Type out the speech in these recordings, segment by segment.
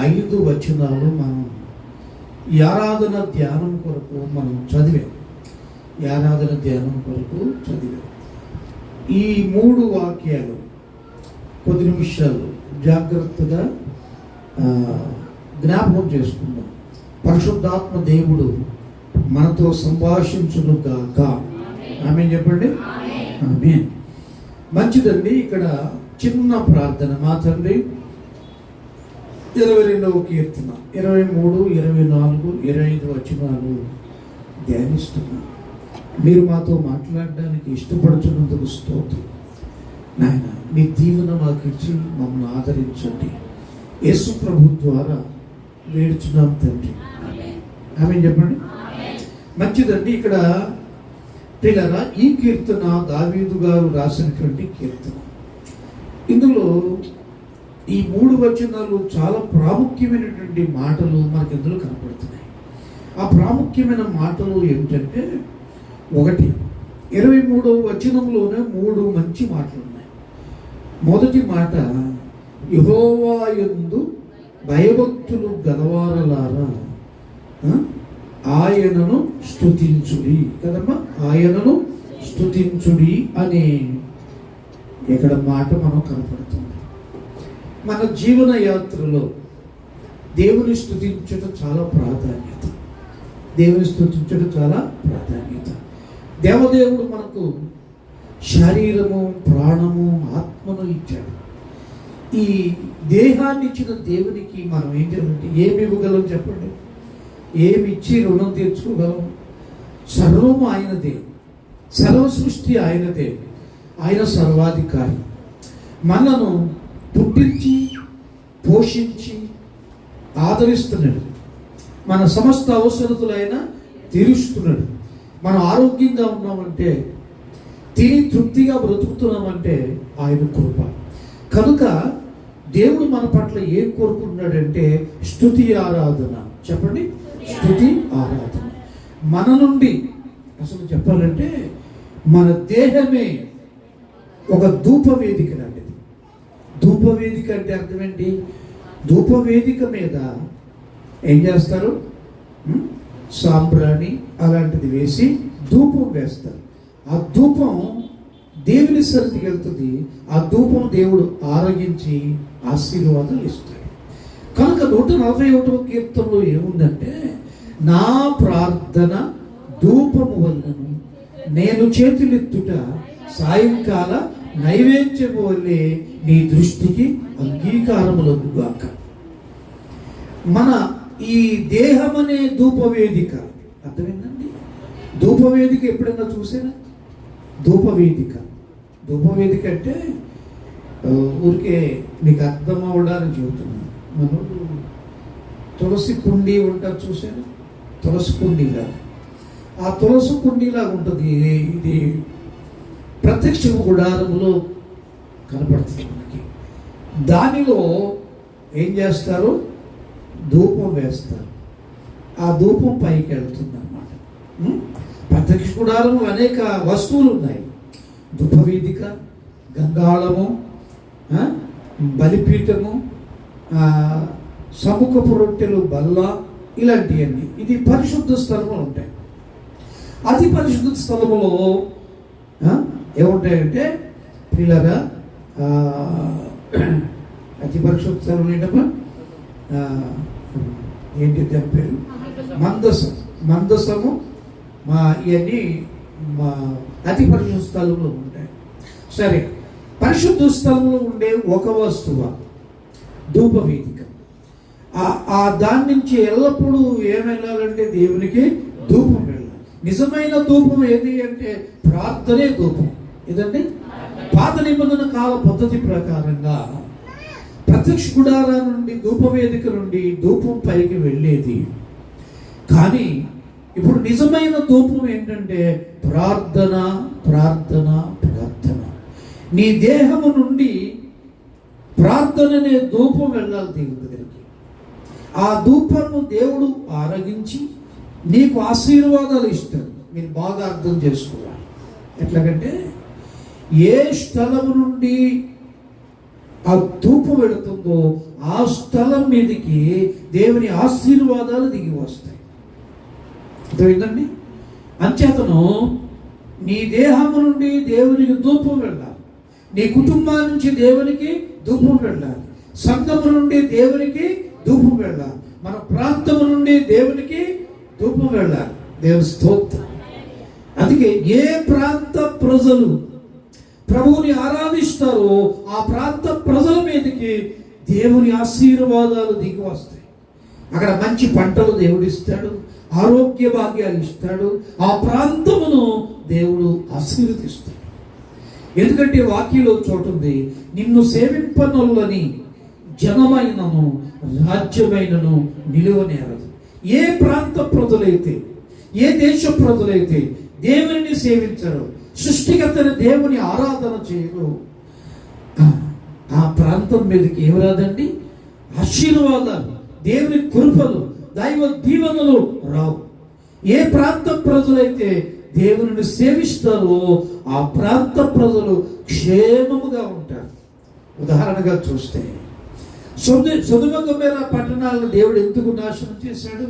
5 వచనాలు మనం ఈ ఆరాధన ధ్యానం కొరకు మనం చదివాం. ఈ ఆరాధన ధ్యానం కొరకు చదివాం. ఈ 3 వాక్యాలు కొద్ది నిమిషాలు జాగ్రత్తగా జ్ఞాపకం చేసుకుందాం. పరిశుద్ధాత్మ దేవుడు మనతో సంభాషించును గాక. ఆమేన్ చెప్పండి. ఆమేన్. మంచిదండి. ఇక్కడ చిన్న ప్రార్థన. మా తండ్రి 22వ కీర్తన 23, 24, 25 వచనాలు ధ్యానిస్తున్నాం. మీరు మాతో మాట్లాడడానికి ఇష్టపడుతున్నందుకు స్తోత్రం నాయన. మీ దీవెన మాకు ఇచ్చి మమ్మల్ని ఆదరించండి. యేసు ప్రభు ద్వారా వేడుచున్నాం తండ్రి. ఆమేన్ చెప్పండి. మంచిదండి. ఇక్కడ పిల్లరా, ఈ కీర్తన దావీదు గారు రాసినటువంటి కీర్తన. ఇందులో ఈ 3 వచనాలు చాలా ప్రాముఖ్యమైనటువంటి మాటలు మనకి ఇందులో కనపడుతున్నాయి. ఆ ప్రాముఖ్యమైన మాటలు ఏమిటంటే, 1 23వ వచనంలోనే 3 మంచి మాటలు ఉన్నాయి. మొదటి మాట, యెహోవా యందు భయభక్తులు గలవారలారా ఆయనను స్తుతించుడి. కదమ్మా, ఆయనను స్తుతించుడి అనే ఇక్కడ మాట మనం కనపడుతుంది. మన జీవన యాత్రలో దేవుని స్తుతించడం చాలా ప్రాధాన్యత. దేవుని స్తుతించడం చాలా ప్రాధాన్యత. దేవదేవుడు మనకు శరీరము, ప్రాణము, ఆత్మను ఇచ్చాడు. ఈ దేహాన్ని ఇచ్చిన దేవునికి మనం ఏం చేయాలంటే ఏమి ఇవ్వగలం చెప్పండి? ఏమి ఇచ్చి రుణం తీర్చుకోగలం? సర్వము ఆయనదే, సర్వ సృష్టి ఆయనదే. ఆయన సర్వాధికారి. మనను పుట్టించి పోషించి ఆదరిస్తున్నాడు. మన సమస్త అవసరతలు ఆయన తీరుస్తున్నాడు. మనం ఆరోగ్యంగా ఉన్నామంటే, తిని తృప్తిగా బ్రతుకుతున్నామంటే ఆయన కృప. కనుక దేవుడు మన పట్ల ఏం కోరుకుంటున్నాడంటే స్తుతి ఆరాధన. చెప్పండి, స్తుతి ఆరాధన. మన నుండి అసలు చెప్పాలంటే మన దేహమే ఒక ధూపవేదిక లాంటిది. ధూపవేదిక అంటే అర్థం ఏంటి? ధూపవేదిక మీద ఏం చేస్తారు? సాంబ్రాణి అలాంటిది వేసి ధూపం వేస్తారు. ఆ ధూపం దేవుని సన్నిధికి వెళ్తుంది. ఆ ధూపం దేవుడు ఆరగించి ఆశీర్వాదాలు ఇస్తాడు. కనుక 141వ కీర్తనలో ఏముందంటే, నా ప్రార్థన ధూపము వల్లను నేను చేతులెత్తుట సాయంకాల నైవేద్యము వల్లే నీ దృష్టికి అంగీకారములగుగాక. మన ఈ దేహం అనే ధూపవేదిక అర్థమైందండి. ధూపవేదిక ఎప్పుడైనా చూసారా? ధూపవేదిక అంటే ఊరికే మీకు అర్థం అవ్వడానికి చెబుతున్నాను. మనం తులసి కుండీ ఉంటుంది చూసారా? తులసి కుండీలాగా. ఆ తులసి కుండీలాగా ఉంటుంది. ఇది ప్రత్యక్ష గుడారములో కనపడుతుంది మనకి. దానిలో ఏం చేస్తారు? ధూపం వేస్తారు. ఆ ధూపం పైకి వెళ్తుంది అన్నమాట. ప్రత్యక్ష గుడారము అనేక వస్తువులు ఉన్నాయి. ధూపవేదిక, గంగాళము, బలిపీఠము, సముఖపు రొట్టెలు, బల్ల, ఇలాంటివన్నీ. ఇది పరిశుద్ధ స్థలములు ఉంటాయి. అతి పరిశుద్ధ స్థలములో ఏముంటాయంటే పిల్లరా, అతి పరిశుద్ధ స్థలం ఏంటమ్మా? ఏంటి దాని పేరు? మందసము ఇవన్నీ అతి పరిశుద్ధ స్థలంలో ఉంటాయి. సరే, పరిశుద్ధ స్థలంలో ఉండే ఒక వస్తువు ధూపవేదిక. ఆ దాని నుంచి ఎల్లప్పుడూ ఏం వెళ్ళాలంటే దేవునికి ధూపం వెళ్ళాలి. నిజమైన ధూపం ఏది అంటే ప్రార్థనే ధూపం. ఏదండి? పాత నిబంధన కాల పద్ధతి ప్రకారంగా ప్రత్యక్ష గుడారా నుండి ధూపవేదిక నుండి ధూపం పైకి వెళ్ళేది. కానీ ఇప్పుడు నిజమైన ధూపం ఏంటంటే ప్రార్థన, ప్రార్థన, ప్రార్థన. నీ దేహము నుండి ప్రార్థన అనే ధూపం వెళ్ళాలి దేవుడి దగ్గరికి. ఆ ధూపము దేవుడు ఆరగించి నీకు ఆశీర్వాదాలు ఇస్తాడు. మీరు బాగా అర్థం చేసుకోవాలి. ఎట్లాగంటే ఏ స్థలము నుండి ఆ ధూపం వెళుతుందో ఆ స్థలం మీదకి దేవుని ఆశీర్వాదాలు దిగి వస్తాయి. అర్థమైందండి? అంచేతను నీ దేహము నుండి దేవునికి ధూపం వెళ్ళాలి, నీ కుటుంబం నుంచి దేవునికి ధూపం వెళ్ళాలి, సంఘము నుండి దేవునికి ధూపం వెళ్ళాలి, మన ప్రాంతము నుండి దేవునికి ధూపం వెళ్ళాలి. దేవుని స్తోత్రం. అందుకే ఏ ప్రాంత ప్రజలు ప్రభువుని ఆరాధిస్తారో ఆ ప్రాంత ప్రజల మీదకి దేవుని ఆశీర్వాదాలు దిగి వస్తాయి. అక్కడ మంచి పంటలు దేవుడిస్తాడు, ఆరోగ్య భాగ్యాలు ఇస్తాడు, ఆ ప్రాంతమును దేవుడు ఆశీర్వదిస్తాడు. ఎందుకంటే వాక్యంలో చోటుంది, నిన్ను సేవింపనొల్లని జనమైనను రాజ్యమైనను నిలువనేరదు. ఏ ప్రాంత ప్రజలైతే, ఏ దేశ ప్రజలైతే దేవుని సేవించరు, సృష్టికర్తని దేవుని ఆరాధన చేయరు, ఆ ప్రాంతం మీదకి ఏమి రాదండి? ఆశీర్వాదాలు, దేవుని కృపలు, దైవ దీవెనలు రావు. ఏ ప్రాంత ప్రజలైతే దేవుని సేవిస్తారో ఆ ప్రాంత ప్రజలు క్షేమముగా ఉంటారు. ఉదాహరణగా చూస్తే సొదొమ గొమొర్రా పట్టణాలను దేవుడు ఎందుకు నాశనం చేశాడు?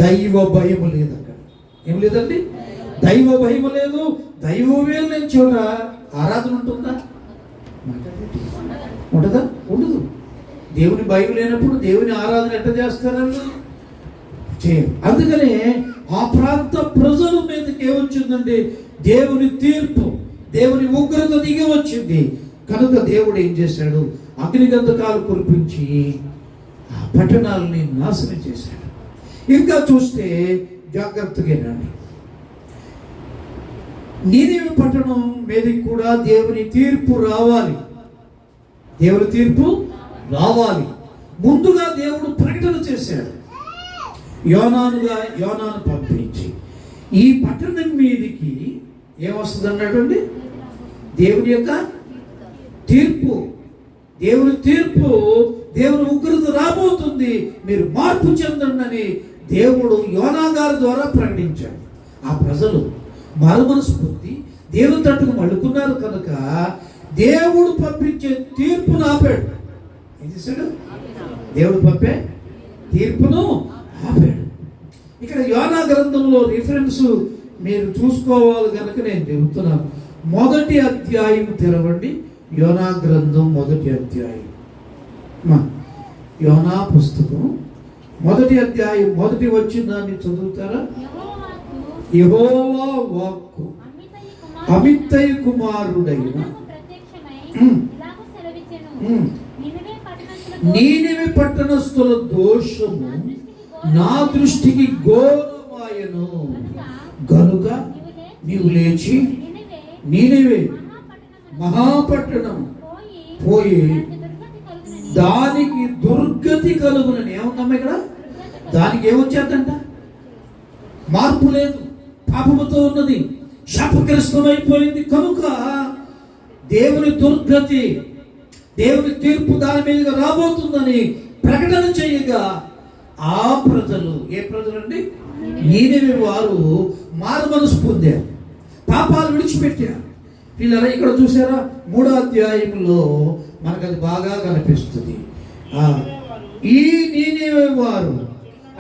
దైవ భయము లేదు. అక్కడ ఏం లేదండి? దైవ భయము లేదు, దైవమే లేని చోట ఆరాధన ఉంటుందా? ఉండదా? ఉండదు. దేవుని భయం లేనప్పుడు దేవుని ఆరాధన ఎట్లా చేస్తారని చేయరు. అందుకనే ఆ ప్రాంత ప్రజల మీదకి ఏమొచ్చిందండి? దేవుని తీర్పు, దేవుని ఉగ్రత దిగి వచ్చింది. కనుక దేవుడు ఏం చేశాడు? అగ్నిగంధకాలు కురిపించి ఆ పట్టణాలని నాశనం చేశాడు. ఇంకా చూస్తే జాగ్రత్తగానండి, నీనివే పట్టణం మీదకి కూడా దేవుని తీర్పు రావాలి. దేవుని తీర్పు రావాలి. ముందుగా దేవుడు ప్రకటన చేశాడు. యోనాను పంపించి ఈ పట్టణం మీదకి ఏమొస్తుంది అన్నాడండి? దేవుని యొక్క తీర్పు. దేవుని తీర్పు, దేవుని ఉగ్రత రాబోతుంది, మీరు మార్పు చెందండి దేవుడు యోనా గారి ద్వారా ప్రకటించాడు. ఆ ప్రజలు మారుమనసు పొంది దేవుని తట్టుకు మళ్ళుకున్నారు కనుక దేవుడు పంపించే తీర్పును ఆపాడు. ఏం చేశాడు? దేవుడు పంపే తీర్పును ఆపాడు. ఇక్కడ యోనా గ్రంథంలో రిఫరెన్స్ మీరు చూసుకోవాలి కనుక నేను చెబుతున్నాను. 1వ అధ్యాయం తెరవండి. యోనా గ్రంథం 1వ అధ్యాయం. యోనా పుస్తకం 1వ అధ్యాయం 1వ వచనాన్ని చదువుతారా? యెహోవా వాక్కు అమిత్తయి కుమారుడైన నీనివే పట్టణస్థుల దోషము నా దృష్టికి ఘోరమాయను గనుక నీవు లేచి నీనివే మహాపట్టణం పోయి దానికి దుర్గతి కలుగునని. ఏముందమ్మా ఇక్కడ? దానికి ఏమొచ్చేద్దంట? మార్పు లేదు, పాపముతో ఉన్నది, శాపగ్రస్తమైపోయింది. కనుక దేవుని దుర్గతి, దేవుని తీర్పు దాని మీద రాబోతుందని ప్రకటన చేయగా ఆ ప్రజలు, ఏ ప్రజలు అండి? నీనివే వారు మారు మనసు పొందారు, పాపాలు విడిచిపెట్టారు. వీళ్ళరా ఇక్కడ చూసారా? 3వ అధ్యాయంలో మనకు అది బాగా కనిపిస్తుంది. ఈ నీనివే వారు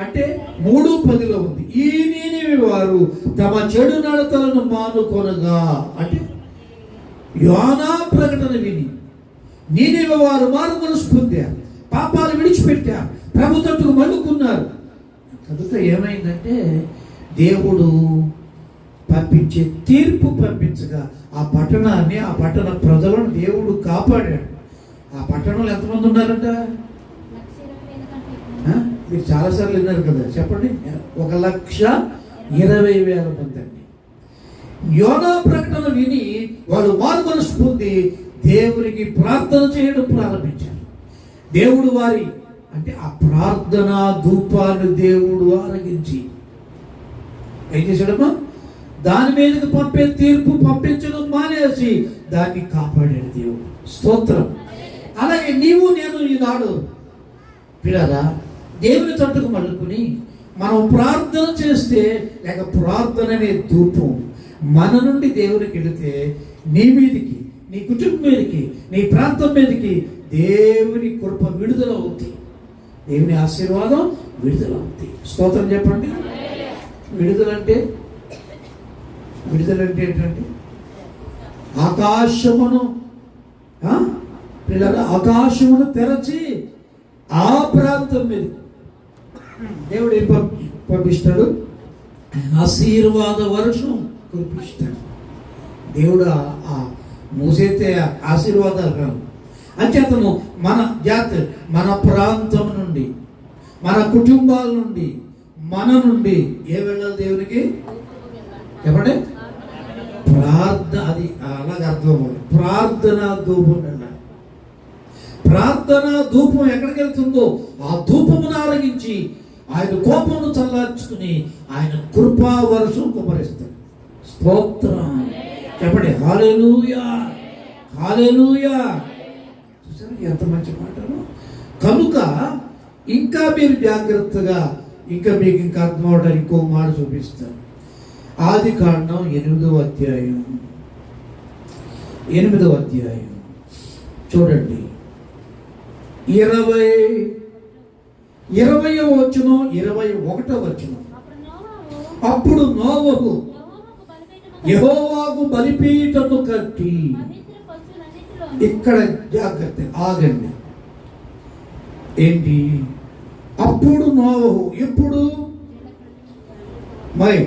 అంటే 3:10లో ఉంది. ఈ నీనివే వారు తమ చెడు నడతలను మానుకొనగా, అంటే యోనా ప్రకటన విని నీనివే వారు మారు మనసు పొందారు, పాపాలు విడిచిపెట్టారు, ప్రభు తట్టుకు మళ్ళుకున్నారు. కనుక ఏమైందంటే దేవుడు పంపించే తీర్పు పంపించగా ఆ పట్టణాన్ని, ఆ పట్టణ ప్రజలను దేవుడు కాపాడాడు. ఆ పట్టణంలో ఎంతమంది ఉన్నారంట? మీరు చాలాసార్లు విన్నారు కదా, చెప్పండి. 1,20,000 మంది అండి. యోనా ప్రకటన విని వాళ్ళు మారు మనసు పొంది దేవునికి ప్రార్థన చేయడం ప్రారంభించారు. దేవుడు వారి అంటే ఆ ప్రార్థన ధూపాన్ని దేవుడు ఆరగించి ఏం చేశాడమ్మా? దాని మీదకి పంపే తీర్పు పంపించడం మానేసి దాన్ని కాపాడాడు దేవుడు. స్తోత్రం. అలాగే నీవు నేను ఈనాడు పిల్లరా దేవుని తట్టుకు మళ్ళుకుని మనం ప్రార్థన చేస్తే, లేక ప్రార్థన అనే ధూపం మన నుండి దేవునికి వెళితే నీ మీదికి, నీ కుటుంబం మీదకి, నీ ప్రాంతం మీదకి దేవుని కృప విడుదల అవుతుంది. దేవుని ఆశీర్వాదం విడుదల అవుతుంది. స్తోత్రం చెప్పండి. విడుదల అంటే ఏంటంటే ఆకాశమును తెరచి ఆ ప్రాంతం మీద దేవుడు ఏం పంపిస్తాడు? ఆశీర్వాద వర్షం కురిపిస్తాడు. దేవుడు ఆ మూసైతే ఆశీర్వాదాలు రావు. అంచేతను మన జాతి, మన ప్రాంతం నుండి, మన కుటుంబాల నుండి, మన నుండి ఏ వెళ్ళాలి దేవునికి? చెప్పండి. ప్రార్థన. అది అలాగే అర్థం అవ్వాలి. ప్రార్థనా ధూపం వెళ్ళాలి. ప్రార్థనా ధూపం ఎక్కడికి వెళ్తుందో ఆ ధూపమును ఆరగించి ఆయన కోపమును చల్లార్చుకుని ఆయన కృపా వర్షం కుమరిస్తాడు. స్తోత్రం చెప్పండి. హల్లెలూయా, హల్లెలూయా. చూసారా ఎంత మంచి మాటలు. కనుక ఇంకా మీరు జాగ్రత్తగా, ఇంకా మీకు ఇంకా అర్థం అవడానికి ఇంకో మాట చూపిస్తాను. ఆదికాండం 8వ అధ్యాయం చూడండి. 20వ వచనం, 21వ వచనం. అప్పుడు నోవహు యెహోవాకు బలిపీఠము కట్టి. ఇక్కడ జాగ్రత్త, ఆగండి. ఏంటి? అప్పుడు నోవహు. ఎప్పుడు? మరి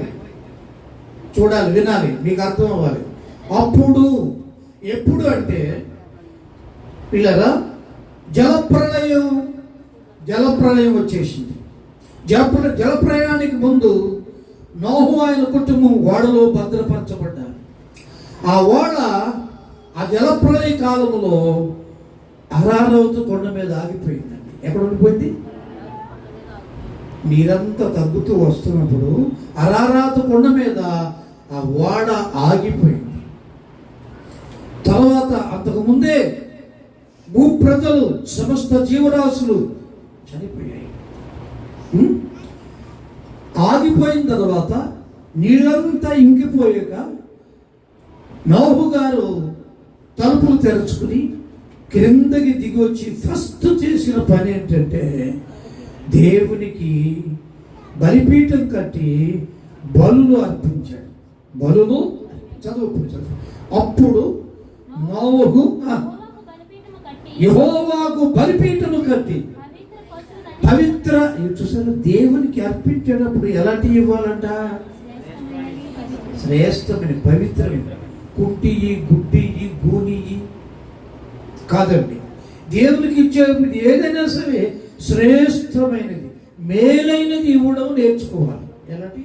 చూడాలి, వినాలి, మీకు అర్థం అవ్వాలి. అప్పుడు ఎప్పుడు అంటే పిల్లరా, జలప్రళయం వచ్చేసింది. జలప్రయాణానికి ముందు నోహు ఆయన కుటుంబం ఓడలో భద్రపరచబడ్డారు. ఆ ఓడ ఆ జలప్రళయ కాలంలో అరారవతు కొండ మీద ఆగిపోయిందండి. ఎక్కడ ఉండిపోయింది? నీరంతా తగ్గుతూ వస్తున్నప్పుడు అరారాతు కొండ మీద ఆ ఓడ ఆగిపోయింది. తర్వాత అంతకుముందే భూప్రజలు, సమస్త జీవరాశులు చనిపోయాయి. ఆగిపోయిన తర్వాత నీళ్ళంతా ఇంకిపోయాక నోహు గారు తలుపులు తెరుచుకుని క్రిందకి దిగి వచ్చి ఫస్ట్ చేసిన పని ఏంటంటే దేవునికి బలిపీఠం కట్టి బలులు అర్పించాడు. బలులు చదువుకుంటాడు. అప్పుడు నోవహు యెహోవాకు బలిపీఠము కట్టి పవిత్ర. చూసారు, దేవునికి అర్పించేటప్పుడు ఎలాంటి ఇవ్వాలంట? శ్రేష్టమైన, పవిత్రమైన. కుట్టియి, గుడ్డియి, గూనియి కాదండి. దేవునికి ఇచ్చేటప్పుడు ఏదైనా సరే శ్రేష్టమైనది, మేలైనది ఇవ్వడం నేర్చుకోవాలి. ఎలాంటి?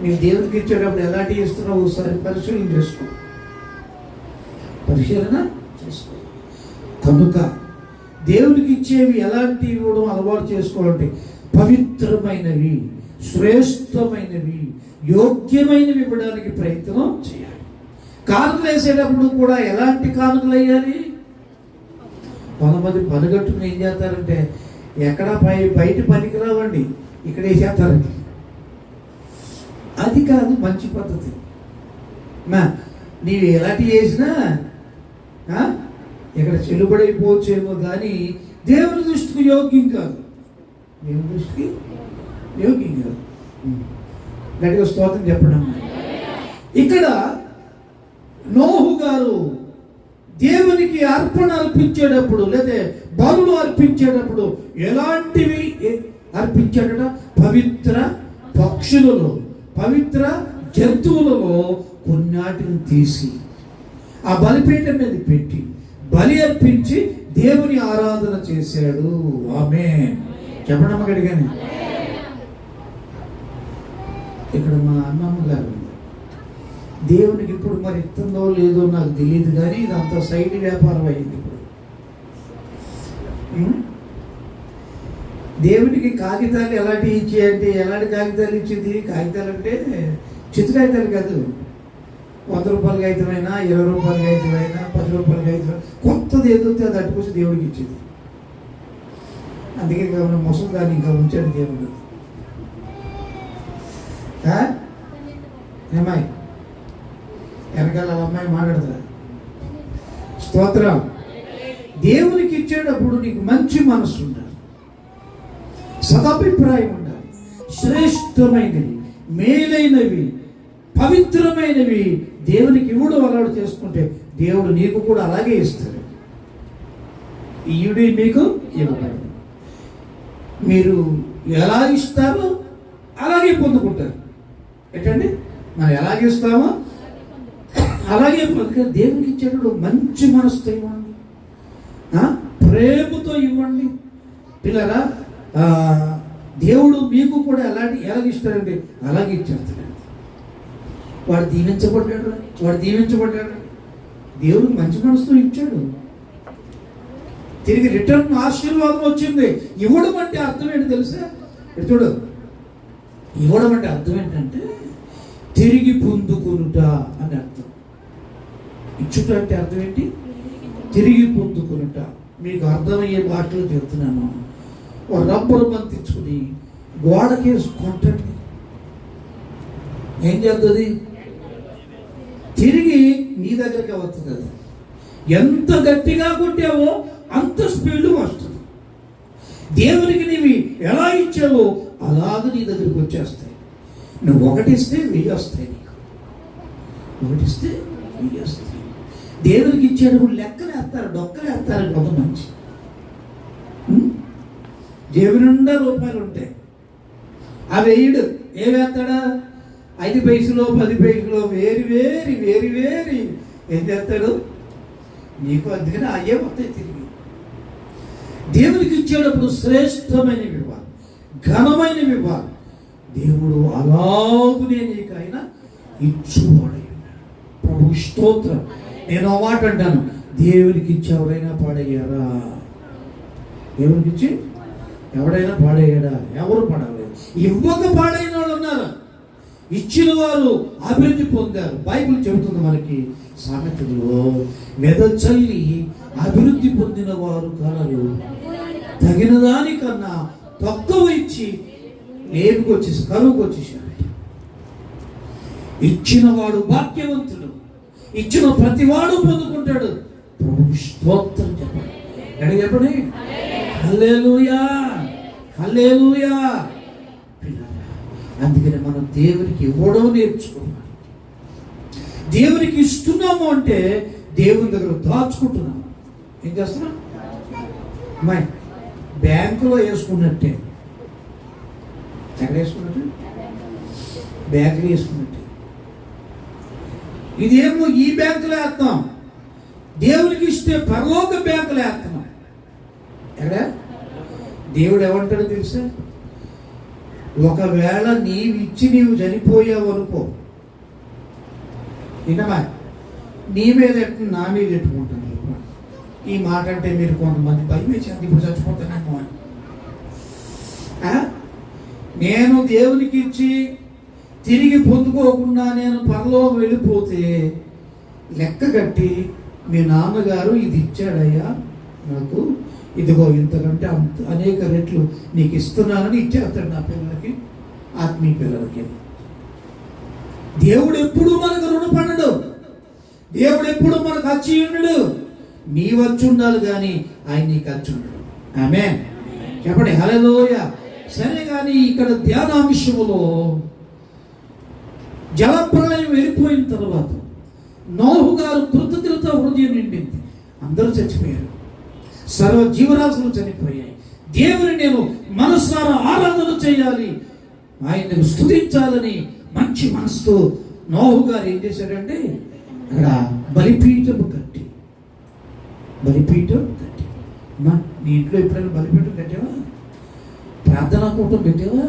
మీరు దేవునికి ఇచ్చేటప్పుడు ఎలాంటి ఇస్తున్నావు ఒకసారి పరిశీలన చేసుకో. కనుక దేవునికి ఇచ్చేవి ఎలాంటి ఇవ్వడం అలవాటు చేసుకోవాలంటే పవిత్రమైనవి, శ్రేష్టమైనవి, యోగ్యమైనవి ఇవ్వడానికి ప్రయత్నం చేయాలి. కానుకలు వేసేటప్పుడు కూడా ఎలాంటి కానుకలు వేయాలి? కొంతమంది పనిగట్టుకుని ఏం చేస్తారంటే ఎక్కడ బయట పనికి రావండి, ఇక్కడ వేసేస్తారండి. అది కాదు మంచి పద్ధతి. నీవు ఎలాంటివి వేసినా ఇక్కడ చెలుబడైపోవచ్చేమో కానీ దేవుని దృష్టికి యోగ్యం కాదు. దేవుని దృష్టికి యోగ్యం కాదు. గట్టిగా స్తోత్రం చెప్పడం. ఇక్కడ నోహు గారు దేవునికి అర్పణ అర్పించేటప్పుడు, లేదా బలులు అర్పించేటప్పుడు ఎలాంటివి అర్పించాడట? పవిత్ర పక్షులలో, పవిత్ర జంతువులలో కొన్నిటిని తీసి ఆ బలిపీఠం మీద పెట్టి బలి అర్పించి దేవుని ఆరాధన చేశాడు. ఆమేన్ చెప్పడం గడిగానే. ఇక్కడ మా అన్నమ్మ గారు దేవునికి ఇప్పుడు మరి ఇస్తుందో లేదో నాకు తెలియదు, కానీ ఇదంతా సైడ్ వ్యాపారం అయింది. ఇప్పుడు దేవునికి కాగితాలు ఎలాంటి ఇచ్చేయంటే, ఎలాంటి కాగితాలు ఇచ్చింది? కాగితాలు అంటే చిత్తు కాగితాలు కాదు. 100 రూపాయల కాగితమైనా, 20 రూపాయల కాగితమైనా, 10 రూపాయల కాగితం, కొత్తది ఏదైతే అది అట్టుకొచ్చి దేవుడికి ఇచ్చింది. అందుకే ముసలి దాన్ని ఇంకా ఉంచాడు దేవుడు. ఏమాయి వెనకాల అమ్మాయి మాట్లాడతారా? స్తోత్రం. దేవునికి ఇచ్చేటప్పుడు నీకు మంచి మనసు ఉండాలి, సదాభిప్రాయం ఉండాలి, శ్రేష్టమైనవి, మేలైనవి, పవిత్రమైనవి దేవునికి ఇవ్వడం అలవాటు చేసుకుంటే దేవుడు నీకు కూడా అలాగే ఇస్తాడు. ఈయుడి మీకు ఇవ్వబడదు. మీరు ఎలా ఇస్తారో అలాగే పొందుకుంటారు. ఏంటండి, మనం ఎలాగే ఇస్తామో అలాగే దేవునికి ఇచ్చేటప్పుడు మంచి మనసుతో ఇవ్వండి, ప్రేమతో ఇవ్వండి. పిల్లరా, దేవుడు మీకు కూడా ఎలాగిస్తాడండి, అలాగే ఇచ్చేస్తాడు. వాడు దీవించబడ్డాడు, దేవుడు మంచి మనసుతో ఇచ్చాడు, తిరిగి రిటర్న్ ఆశీర్వాదం వచ్చింది. ఇవ్వడం అంటే అర్థం ఏంటి తెలుసా? చూడు, ఇవ్వడం అంటే అర్థం ఏంటంటే తిరిగి పొందుకునుట అని అర్థం. ఇచ్చుట అంటే అర్థం ఏంటి? తిరిగి పొందుకునుట. మీకు అర్థమయ్యే మాటలు చెప్తున్నాను. ఒక రబ్బరు బంతి తెచ్చుకుని గోడకేసి కొట్టండి, ఏం చేస్తుంది? తిరిగి నీ దగ్గరికి వస్తుంది. అది ఎంత గట్టిగా కొట్టావో అంత స్పీడ్ వస్తుంది. దేవునికి నీవి ఎలా ఇచ్చావో అలాగ నీ దగ్గరికి వచ్చేస్తాయి. నువ్వు ఒకటిస్తే వెయ్యి వస్తాయి, నీకు ఒకటిస్తే వెయ్యి వస్తాయి. దేవునికి ఇచ్చేటప్పుడు లెక్కలేస్తారు, డొక్కలేస్తారు. ఒక మంచి జేబు నిండా రూపాయలు ఉంటాయి. ఆ వెయ్యిడు ఏమేస్తాడా? 5 పైసలు 10 పైసలు వేరి వేరి ఏం చేస్తాడు? నీకు అందుకని అయ్యే వస్తాయి తిరిగి. దేవునికి ఇచ్చేటప్పుడు శ్రేష్టమైనవి ఇవ్వాలి, ఘనమైనవి ఇవ్వాలి. దేవుడు అలాగునే నీకైనా ఇచ్చువాడై ఉన్నాడు. ప్రభు స్తోత్రం. నేను ఆ మాట అంటాను, దేవునికి ఇచ్చి ఎవరైనా పాడయ్యారా? దేవునికి ఇచ్చి ఎవడైనా పాడయ్యాడా? ఎవరు పాడలేదు. ఇవ్వక పాడైన వాళ్ళు ఉన్నారు, ఇచ్చిన వారు అభివృద్ధి పొందారు. బైబిల్ చెబుతుంది మనకి సామెతలో, వెదచల్లి అభివృద్ధి పొందిన వారు కలరు, తగిన దానికన్నా తక్కువ ఇచ్చి లేపుకి వచ్చేసి కరువుకు వచ్చేసాడు. ఇచ్చిన వాడు భాగ్యవంతుడు, ఇచ్చిన ప్రతివాడు పొందుకుంటాడు. ప్రభు స్తోత్రం చెప్పండి. ఎక్కడ చెప్పండి? హల్లెలూయా, హల్లెలూయా. అందుకని మనం దేవునికి ఇవ్వడం నేర్చుకోవాలి. దేవునికి ఇస్తున్నాము అంటే దేవుని దగ్గర దాచుకుంటున్నాము. ఏం చేస్తున్నాం? బ్యాంకులో వేసుకున్నట్టే. ఎక్కడ వేసుకున్నట్టు? బ్యాంకులో వేసుకున్నట్టే. ఇదేమో ఈ బ్యాంకులో వేస్తాం, దేవునికి ఇస్తే పరలోక బ్యాంకులో వేస్తున్నాం. ఎక్కడ? దేవుడు ఏమంటాడో తెలుసా? ఒకవేళ నీవిచ్చి నీవు చనిపోయావు అనుకో, వినమా, నీ మీద నా మీద ఎట్టుకుంటాను. ఈ మాట అంటే మీరు కొంతమంది భయం వేసి ఇప్పుడు చచ్చిపోతానేమో అని. నేను దేవునికి ఇచ్చి తిరిగి పొందుకోకుండా నేను పరలోకం వెళ్ళిపోతే లెక్క కట్టి మీ నాన్నగారు ఇది ఇచ్చాడయ్యా నాకు, ఇదిగో ఇంతకంటే అంత అనేక రెట్లు నీకు ఇస్తున్నానని ఇచ్చేస్తాడు నా పిల్లలకి, ఆత్మీయ పిల్లలకి. దేవుడు ఎప్పుడు మనకు రుణపడడు, దేవుడు ఎప్పుడు మనకు అచ్చి ఉండడు. నీ వచ్చి ఉండాలి కానీ ఆయన నీకు అచ్చి ఉండడు. ఆమేన్ చెప్పండి హల్లెలూయా. సరే, కానీ ఇక్కడ ధ్యానాంశములో జలప్రళయం వెళ్ళిపోయిన తర్వాత నోహు గారు కృతజ్ఞత హృదయం నిండింది. అందరూ చచ్చిపోయారు, సర్వ జీవరాశులు చనిపోయాయి. దేవుని నేను మనసారా ఆరాధన చేయాలి, ఆయనను స్తుతించాలని మంచి మనసుతో నోహు గారు ఏం చేశాడంటే అక్కడ బలిపీఠం కట్టి మా నీ ఇంట్లో ఎప్పుడైనా బలిపీఠం కట్టావా? ప్రార్థనా కూటం పెట్టావా?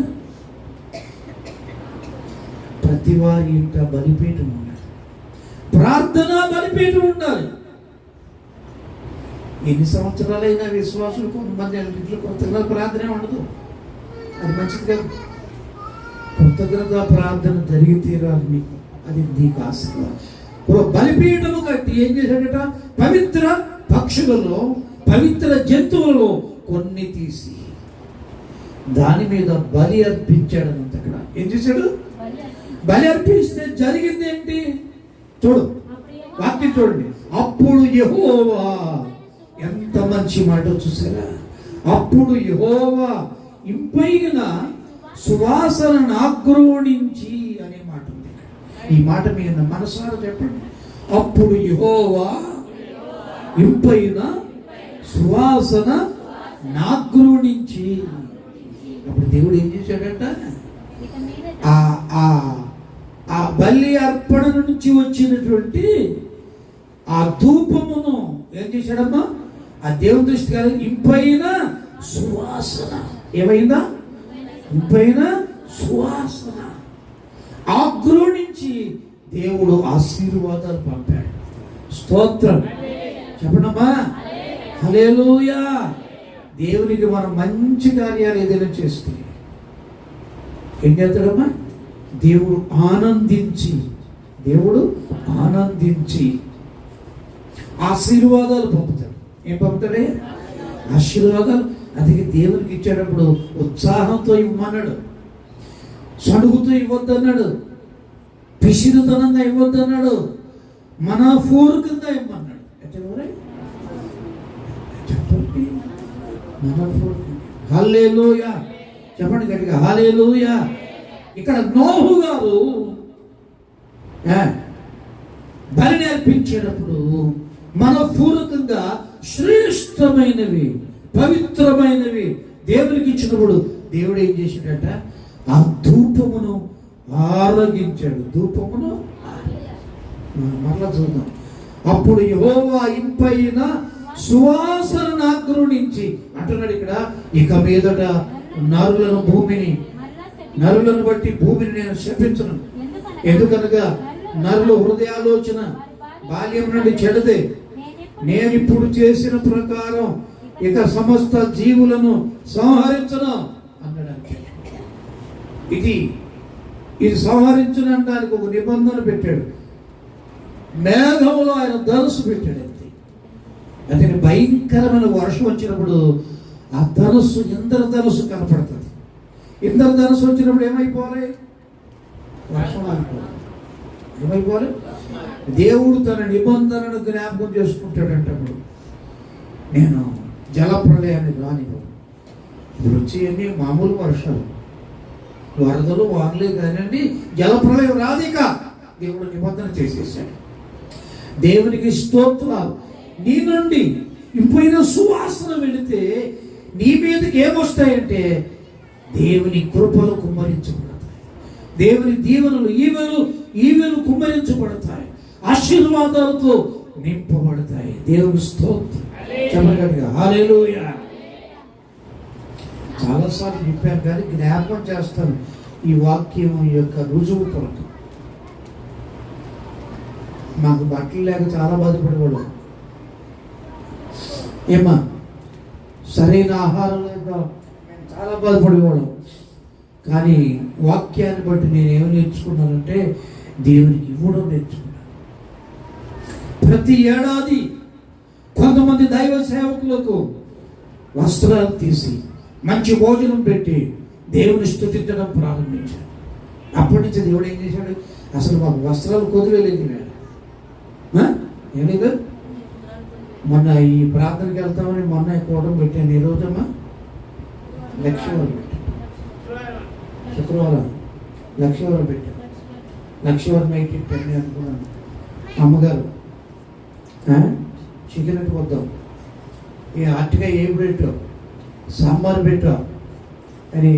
ప్రతి వారి ఇంట బలిపీఠం ఉండాలి, ప్రార్థన బలిపీఠం ఉండాలి. ఎన్ని సంవత్సరాలైనా విశ్వాసులు కొంతమంది ఇంట్లో కృతజ్ఞత ప్రార్థనే ఉండదు, అది మంచిది కాదు. కృతజ్ఞత ప్రార్థన జరిగి తీరాలి మీకు, అది నీకు ఆశీర్వాదం. బలిపీఠము కట్టి ఏం చేశాడట? పవిత్ర పక్షులలో పవిత్ర జంతువులలో కొన్ని తీసి దాని మీద బలి అర్పించాడు. అక్కడ ఏం చేశాడు? బలి అర్పిస్తే జరిగింది ఏంటి? చూడు, వాక్యం చూడండి. అప్పుడు అప్పుడు యెహోవా, ఎంత మంచి మాట చూసారా, అప్పుడు యెహోవా ఇంపైన సువాసన నాగ్రోణించి అనే మాట ఉంది. ఈ మాట మీద మనసారా చెప్పండి. అప్పుడు యెహోవా ఇంపైన సువాసన నాగ్రోణించి. అప్పుడు దేవుడు ఏం చేశాడంట, ఆ బలి అర్పణ నుంచి వచ్చినటువంటి ఆ ధూపమును ఏం చేశాడమ్మా, ఆ దేవుని దృష్టి కాదు, ఇంపైన సువాసన. ఏమైందా? ఇంపైన సువాసన. ఆగ్రోణించి దేవుడు ఆశీర్వాదాలు పంపాడు. స్తోత్రం చెప్పండమ్మా, హల్లెలూయా. దేవునికి మనం మంచి కార్యాలు ఏదైనా చేస్తే ఏం చేస్తాడమ్మా, దేవుడు ఆనందించి ఆశీర్వాదాలు పంపుతాడు. ఏం పంపుతాడే? ఆశీర్వాదాలు. అందుకే దేవునికి ఇచ్చేటప్పుడు ఉత్సాహంతో ఇవ్వమన్నాడు, సడుగుతో ఇవ్వద్దన్నాడు, పిసిరుతనంగా ఇవ్వద్దన్నాడు, మనపూర్వకంగా ఇవ్వమన్నాడు. చెప్పండి, మనపూర్వకంగా. హల్లెలూయా చెప్పండి గట్టిగా, హల్లెలూయా. ఇక్కడ నోహు గారు బలిని అర్పించేటప్పుడు మనపూర్వకంగా శ్రేష్టమైనవి, పవిత్రమైనవి దేవునికి ఇచ్చినప్పుడు దేవుడు ఏం చేశాడట, ఆ ధూపమును ఆరగించాడు. ధూపమును మరలా చూద్దాం. అప్పుడు యెహోవా ఇంపైన సువాసన నాగ్రోణించి అంటున్నాడు ఇక్కడ, ఇక మీదట నరులను బట్టి భూమిని నేను శపించను. ఎందుకనగా నరుల హృదయాలోచన బాల్యం నుండి చెడదే. నేను ఇప్పుడు చేసిన ప్రకారం ఇక సమస్త జీవులను సంహరించను అన్నాడు. ఇది సంహరించడానికి ఒక నిబంధన పెట్టాడు. మేఘంలో ఆయన ధనుసు పెట్టాడు. అతని భయంకరమైన వర్షం వచ్చినప్పుడు ఆ ధనుసు ఇంద్రధనుసు కనపడుతుంది. ఇంద్రధనుసు వచ్చినప్పుడు ఏమైపోవాలి? వర్షం ఆగిపోవాలి. ఏమైపోవాలి? దేవుడు తన నిబంధనను జ్ఞాపకం చేసుకుంటాడంటప్పుడు, నేను జలప్రళయాన్ని రానివ్వను. ఇప్పుడు వచ్చేయన్నీ మామూలు వర్షాలు, వరదలు, వానలే కానివ్వండి, జలప్రళయం రాదిక. దేవుడు నిబంధన చేసేసాడు. దేవునికి స్తోత్రాలు. నీ నుండి ఇంపైన సువాసన వెళితే నీ మీదకి ఏమొస్తాయంటే దేవుని కృపలు కుమ్మరించబడతాయి, దేవుని దీవెనలు ఈవెలు కుమ్మరించబడతాయి, ఆశీర్వాదాలతో నింపబడతాయి. దేవుని స్తోత్రం చెప్పగలిగా, హల్లెలూయా. చాలాసార్లు చెప్పాను కానీ జ్ఞాపకం చేస్తాను ఈ వాక్యం యొక్క రుజువు కొరకు. మాకు బట్టలు లేక చాలా బాధపడేవాడు. ఏమా సరైన ఆహారం లేక మేము చాలా బాధపడేవాళ్ళం. కానీ వాక్యాన్ని బట్టి నేను ఏమి నేర్చుకున్నానంటే దేవునికి ఇవ్వడం నేర్చుకున్నాను. ప్రతి ఏడాది కొంతమంది దైవ సేవకులకు వస్త్రాలు తీసి మంచి భోజనం పెట్టి దేవుని స్తుతించడం ప్రారంభించాడు. అప్పటి నుంచి దేవుడు ఏం చేశాడు, అసలు మాకు వస్త్రాలు కుదిరేలేదు. ఏం లేదు, మొన్న ఈ ప్రార్థనకి వెళ్తామని మొన్న కూడం పెట్టాను. ఈ రోజమ్మా లక్ష్మీవారం పెట్టాను, శుక్రవారం లక్ష్మీవారం పెట్టాను. లక్ష్మీవారం నైట్ పెట్టాను అనుకున్నాను. అమ్మగారు చికెన్ వద్దాం, ఈ అట్టుగా ఏం పెట్టావు, సాంబార్ పెట్టావు అని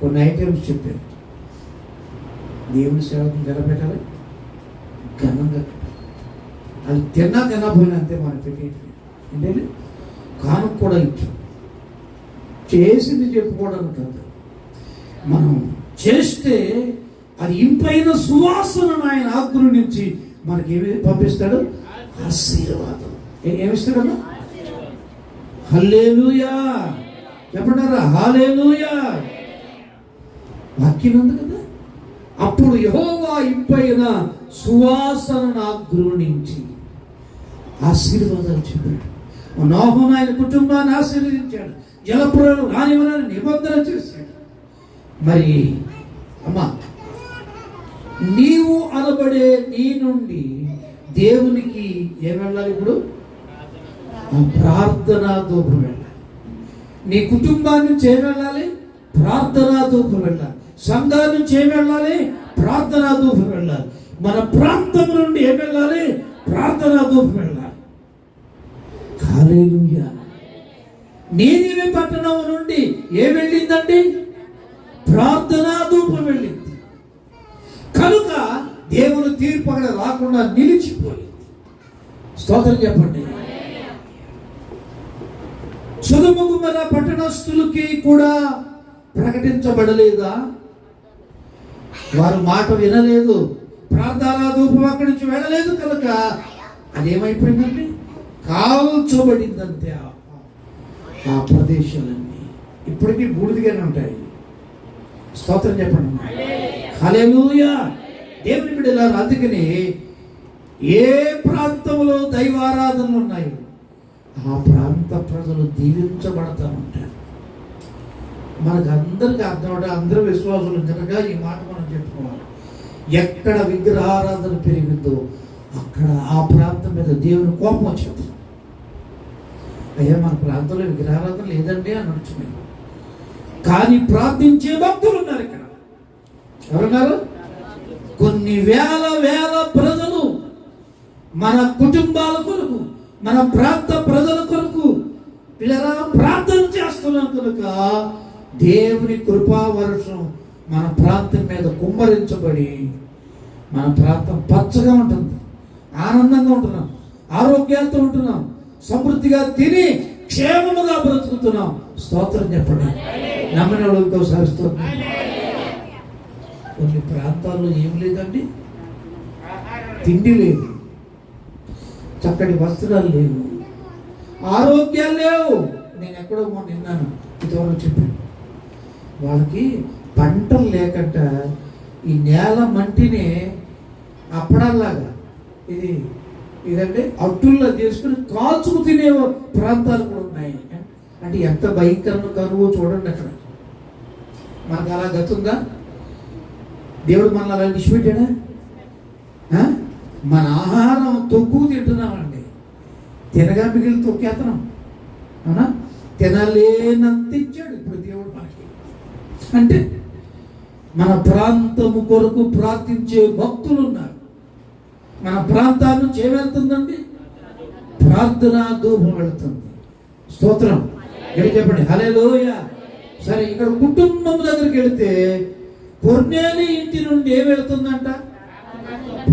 కొన్ని ఐటమ్స్ చెప్పారు. దేవుని సేవకు ఎలా పెట్టాలి, ఘనంగా పెట్టాలి. అది తినకపోయినా అంతే మనం పెట్టేది. ఏంటంటే కానుక కూడా ఇచ్చాం. చేసింది చెప్పుకోవడానికి కాదు, మనం చేస్తే అది ఇంపైన సువాసన ఆయన ఆకుల నుంచి మనకి ఏమి పంపిస్తాడు, ఆశీర్వాదం. ఏమిస్తాడన్నా, హల్లెలూయా చెప్పంటారా, హల్లెలూయా. వాక్యం ఉంది కదా. అప్పుడు యెహోవా ఇంపైన సువాసన ఆగ్రోణించి ఆశీర్వాదాలు చెప్పాడు. నోహును ఆయన కుటుంబాన్ని ఆశీర్వదించాడు. జలప్రళయం రానివ్వనని నిబంధన చేశాడు. మరి అమ్మా, నీవు అనబడే నీ నుండి దేవునికి ఏం వెళ్ళాలి ఇప్పుడు? ప్రార్థనా ధూపం వెళ్ళాలి. నీ కుటుంబాన్ని నుంచి ఏం వెళ్ళాలి? ప్రార్థనా ధూపం వెళ్ళాలి. సంఘాల నుంచి ఏం వెళ్ళాలి? ప్రార్థనా ధూపం వెళ్ళాలి. మన ప్రాంతం నుండి ఏం వెళ్ళాలి? ప్రార్థనా ధూపం వెళ్ళాలి. హల్లెలూయా. నీనివే పట్టణం నుండి ఏం వెళ్ళిందండి? ప్రార్థనా ధూపం వెళ్ళింది. కనుక దేవుని తీర్పు అక్కడ రాకుండా నిలిచిపోయింది. స్తోత్రం చెప్పండి. సొదొమ గొమొర్రా పట్టణస్థులకి కూడా ప్రకటించబడలేదా? వారు మాట వినలేదు, ప్రార్థనా ధూపం అక్కడి నుంచి వెళ్ళలేదు. కనుక అదేమైపోయిందండి? కాల్చబడిందంతే. ఆ ప్రదేశాలన్నీ ఇప్పటికీ బూడిదగానే ఉంటాయి. స్తోత్రం చెప్పండి. హల్లెలూయా. దేవుని బిడ్డలారా, అందుకని ఏ ప్రాంతంలో దైవారాధనలు ఉన్నాయో ఆ ప్రాంత ప్రజలు దీవించబడతా ఉంటారు. మనకు అందరికీ అర్థమవుతా, అందరూ విశ్వాసులు కనుక ఈ మాట మనం చెప్పుకోవాలి. ఎక్కడ విగ్రహారాధన పెరిగిందో అక్కడ ఆ ప్రాంతం మీద దేవుని కోపం వచ్చేది. అయ్యా, మన ప్రాంతంలో విగ్రహారాధన లేదండి అని నడుచున్నాయి. కానీ ప్రార్థించే భక్తులు ఉన్నారు ఇక్కడ. ఎవరున్నారు? కొన్ని వేల ప్రజలు మన కుటుంబాల కొరకు, మన ప్రాంత ప్రజల కొరకు పిల్లరా ప్రార్థన చేస్తున్నాం. కనుక దేవుని కృపా వర్షం మన ప్రాంతం మీద కుమ్మరించబడి మన ప్రాంతం పచ్చగా ఉంటుంది, ఆనందంగా ఉంటున్నాం, ఆరోగ్యాలతో ఉంటున్నాం, సమృద్ధిగా తిని క్షేమముగా బ్రతుకుతున్నాం. స్తోత్రం చెప్పండి. నమ్మిన ఇంకోసారి స్తోత్రం. కొన్ని ప్రాంతాల్లో ఏం లేదండి, తిండి లేదు, చక్కటి వస్త్రాలు లేవు, ఆరోగ్యాలు లేవు. నేను ఎక్కడో మొన్న విన్నాను, ఇదివరకు చెప్పాను. వాళ్ళకి పంటలు లేకట ఈ నేల మంటిని అప్పడాలాగా ఇదంటే అట్టుల్లో చేసుకుని కాల్చుకు తినే ప్రాంతాలు కూడా ఉన్నాయి. అంటే ఎంత భయంకరమైన కరువు చూడండి అక్కడ. మనకు అలా గతుందా? దేవుడు మనల్ని అలా విడిచిపెట్టాడా? మన ఆహారం తొక్కు తింటున్నామండి, తినగా మిగిలిన తొక్కేతనం. అవునా? తినలేనంత ఇచ్చాడు ఇప్పుడు దేవుడు మనకి. అంటే మన ప్రాంతము కొరకు ప్రార్థించే భక్తులు ఉన్నారు. మన ప్రాంతాల నుంచి ఏం వెళ్తుందండి? ప్రార్థనా ధూపం వెళుతుంది. స్తోత్రం. ఎక్కడ చెప్పండి. హల్లెలూయా. సరే, ఇక్కడ కుటుంబం దగ్గరికి వెళితే కొర్నేలి ఇంటి నుండి ఏం వెళుతుందంట?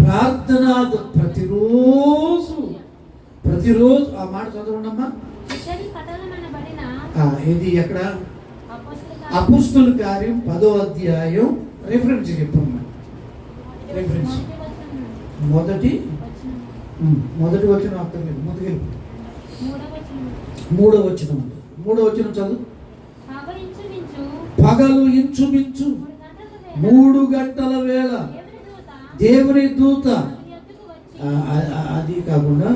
ప్రార్థనా. ప్రతిరోజు ఆ మాట చదవండమ్మా. ఇది ఎక్కడ? అపోస్తలుల కార్యం 10వ అధ్యాయం. రిఫరెన్స్ చెప్పమ్మా. రిఫరెన్స్ మొదటి వచనం అర్థం లేదు. ముందుకెళ్ళి 3వ వచనం. 3వ వచనం చదువు. పగలు ఇంచుమించు 3 గంటల వేళ దేవుని దూత, అది కాకుండా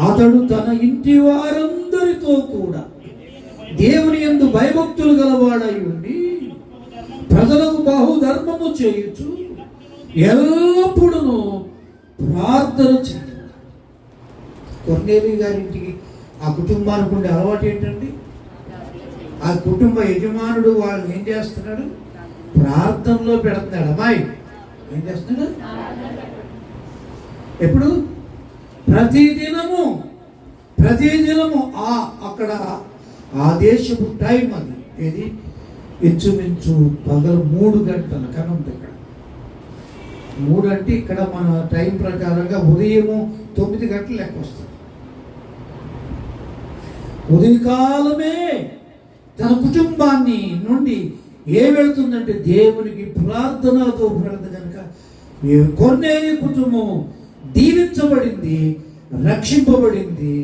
అతడు తన ఇంటి వారందరితో కూడా దేవుని యందు భయభక్తులు గలవాడై ఉండి ప్రజలకు బహుధర్మము చేయొచ్చు ఎల్లప్పుడూ ప్రార్థన చేయాలి. కొర్నేలి గారింటికి ఆ కుటుంబానికి ఉండే అలవాటు ఏంటండి? ఆ కుటుంబ యజమానుడు వాళ్ళు ఏం చేస్తున్నాడు? ప్రార్థనలో పెడుతున్నాడు. అమ్మాయి ఏం చేస్తున్నాడు? ఎప్పుడు? ప్రతిదినము అక్కడ ఆ దేశపు టైం అది. ఏది? ఇంచుమించు పగలు 3 గంటల కన్నా ఉంది ఇక్కడ. 3 అంటే ఇక్కడ మన టైం ప్రకారంగా ఉదయము 9 గంటలు లెక్క వస్తుంది. ఉదయకాలమే తన కుటుంబాన్ని నుండి వెళుతుందంటే దేవునికి ప్రార్థనతో వెళుతుంది. కనుక కొర్నేలి కుటుంబం దీవించబడింది, రక్షింపబడింది,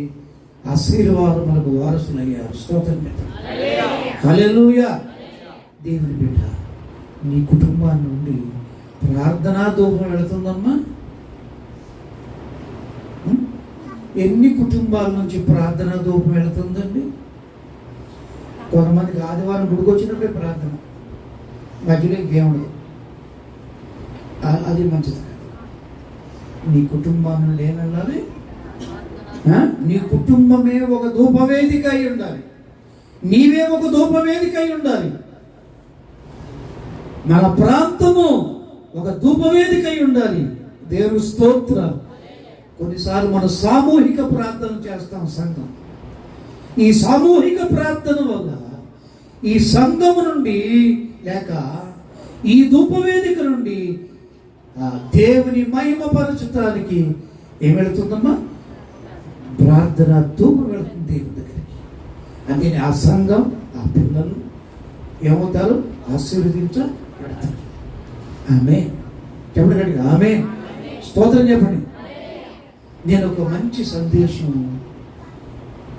ఆశీర్వాదం మనకు వారసులయ్యారు. స్తోత్రం. హల్లెలూయా. దేవుని బిడ్డ, నీ కుటుంబాన్ని నుండి ప్రార్థనా ధూపం వెళుతుందమ్మా. ఎన్ని కుటుంబాల నుంచి ప్రార్థనా ధూపం వెళుతుందండి? కొంతమందికి ఆదివారం గుడికి వచ్చినప్పుడే ప్రార్థన, మధ్యలో ఇంకేముండదు. అది మంచిది కాదు. నీ కుటుంబాన్ని ఏమనాలి? నీ కుటుంబమే ఒక ధూపవేదిక అయి ఉండాలి. నీవే ఒక ధూపవేదిక అయి ఉండాలి. మన ప్రాంతము ఒక ధూపవేదిక అయి ఉండాలి. దేవుని స్తోత్రం. కొన్నిసార్లు మనం సామూహిక ప్రార్థన చేస్తాం సంఘం. ఈ సామూహిక ప్రార్థన వల్ల ఈ సంఘము నుండి లేక ఈ ధూపవేదిక నుండి దేవుని మహిమపరచడానికి ఏం వెళుతుందమ్మా? ప్రార్థన ధూపం వెళుతుంది దేవుని దగ్గరికి. అందుకని ఆ సంఘం, ఆ పిల్లలు ఏమవుతారు? ఆశీర్వదించబడతారు. ఆమె చెప్పండి గట్టిగా ఆమె స్తోత్రం చెప్పండి. నేను ఒక మంచి సందేశం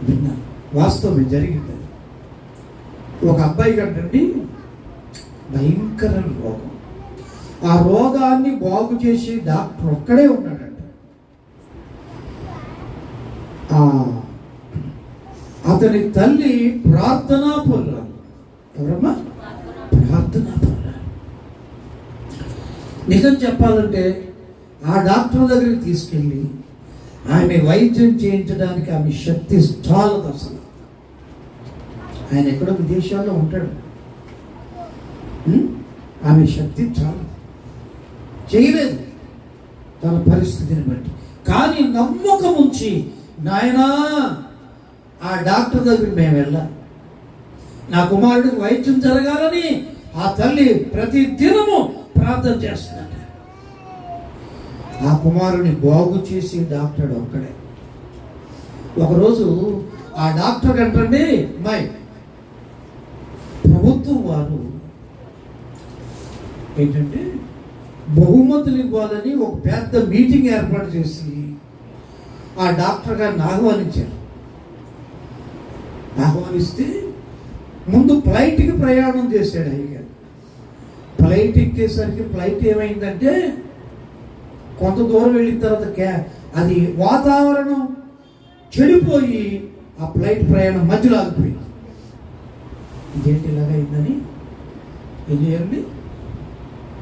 విన్నాను. వాస్తవం జరిగింది. ఒక అబ్బాయి కంటండి భయంకర రోగం. ఆ రోగాన్ని బాగు చేసి డాక్టర్ ఒక్కడే ఉన్నాడంట. అతని తల్లి ప్రార్థనా పరురాలు. ఎవరమ్మా? ప్రార్థనా పరురాలు. నిజం చెప్పాలంటే ఆ డాక్టర్ దగ్గరికి తీసుకెళ్ళి ఆమె వైద్యం చేయించడానికి ఆమె శక్తి చాలదు అసలు. ఆయన ఎక్కడో విదేశాల్లో ఉంటాడు. ఆమె శక్తి చాలదు, చేయలేదు తన పరిస్థితిని బట్టి. కానీ నమ్మకం ఉంచి, నాయనా ఆ డాక్టర్ దగ్గరికి మేము వెళ్ళాం, నా కుమారుడికి వైద్యం జరగాలని ఆ తల్లి ప్రతి దినము ప్రార్థన చేస్తుందట. ఆ కుమారుని బాగు చేసి డాక్టర్ ఒక్కడే. ఒకరోజు ఆ డాక్టర్ అంటండి, అమ్మాయి ప్రభుత్వం వారు ఏంటంటే బహుమతులు ఇవ్వాలని ఒక పెద్ద మీటింగ్ ఏర్పాటు చేసి ఆ డాక్టర్ గారిని ఆహ్వానించారు. ఆహ్వానిస్తే ముందు ఫ్లైట్కి ప్రయాణం చేశాడు అయ్యగారు. ఫ్లైట్ ఎక్కేసరికి ఫ్లైట్ ఏమైందంటే కొంత దూరం వెళ్ళిన తర్వాత అది వాతావరణం చెడిపోయి ఆ ఫ్లైట్ ప్రయాణం మధ్యలో ఆగిపోయింది. ఇదేంటి ఇలాగైందని ఏం చేయండి,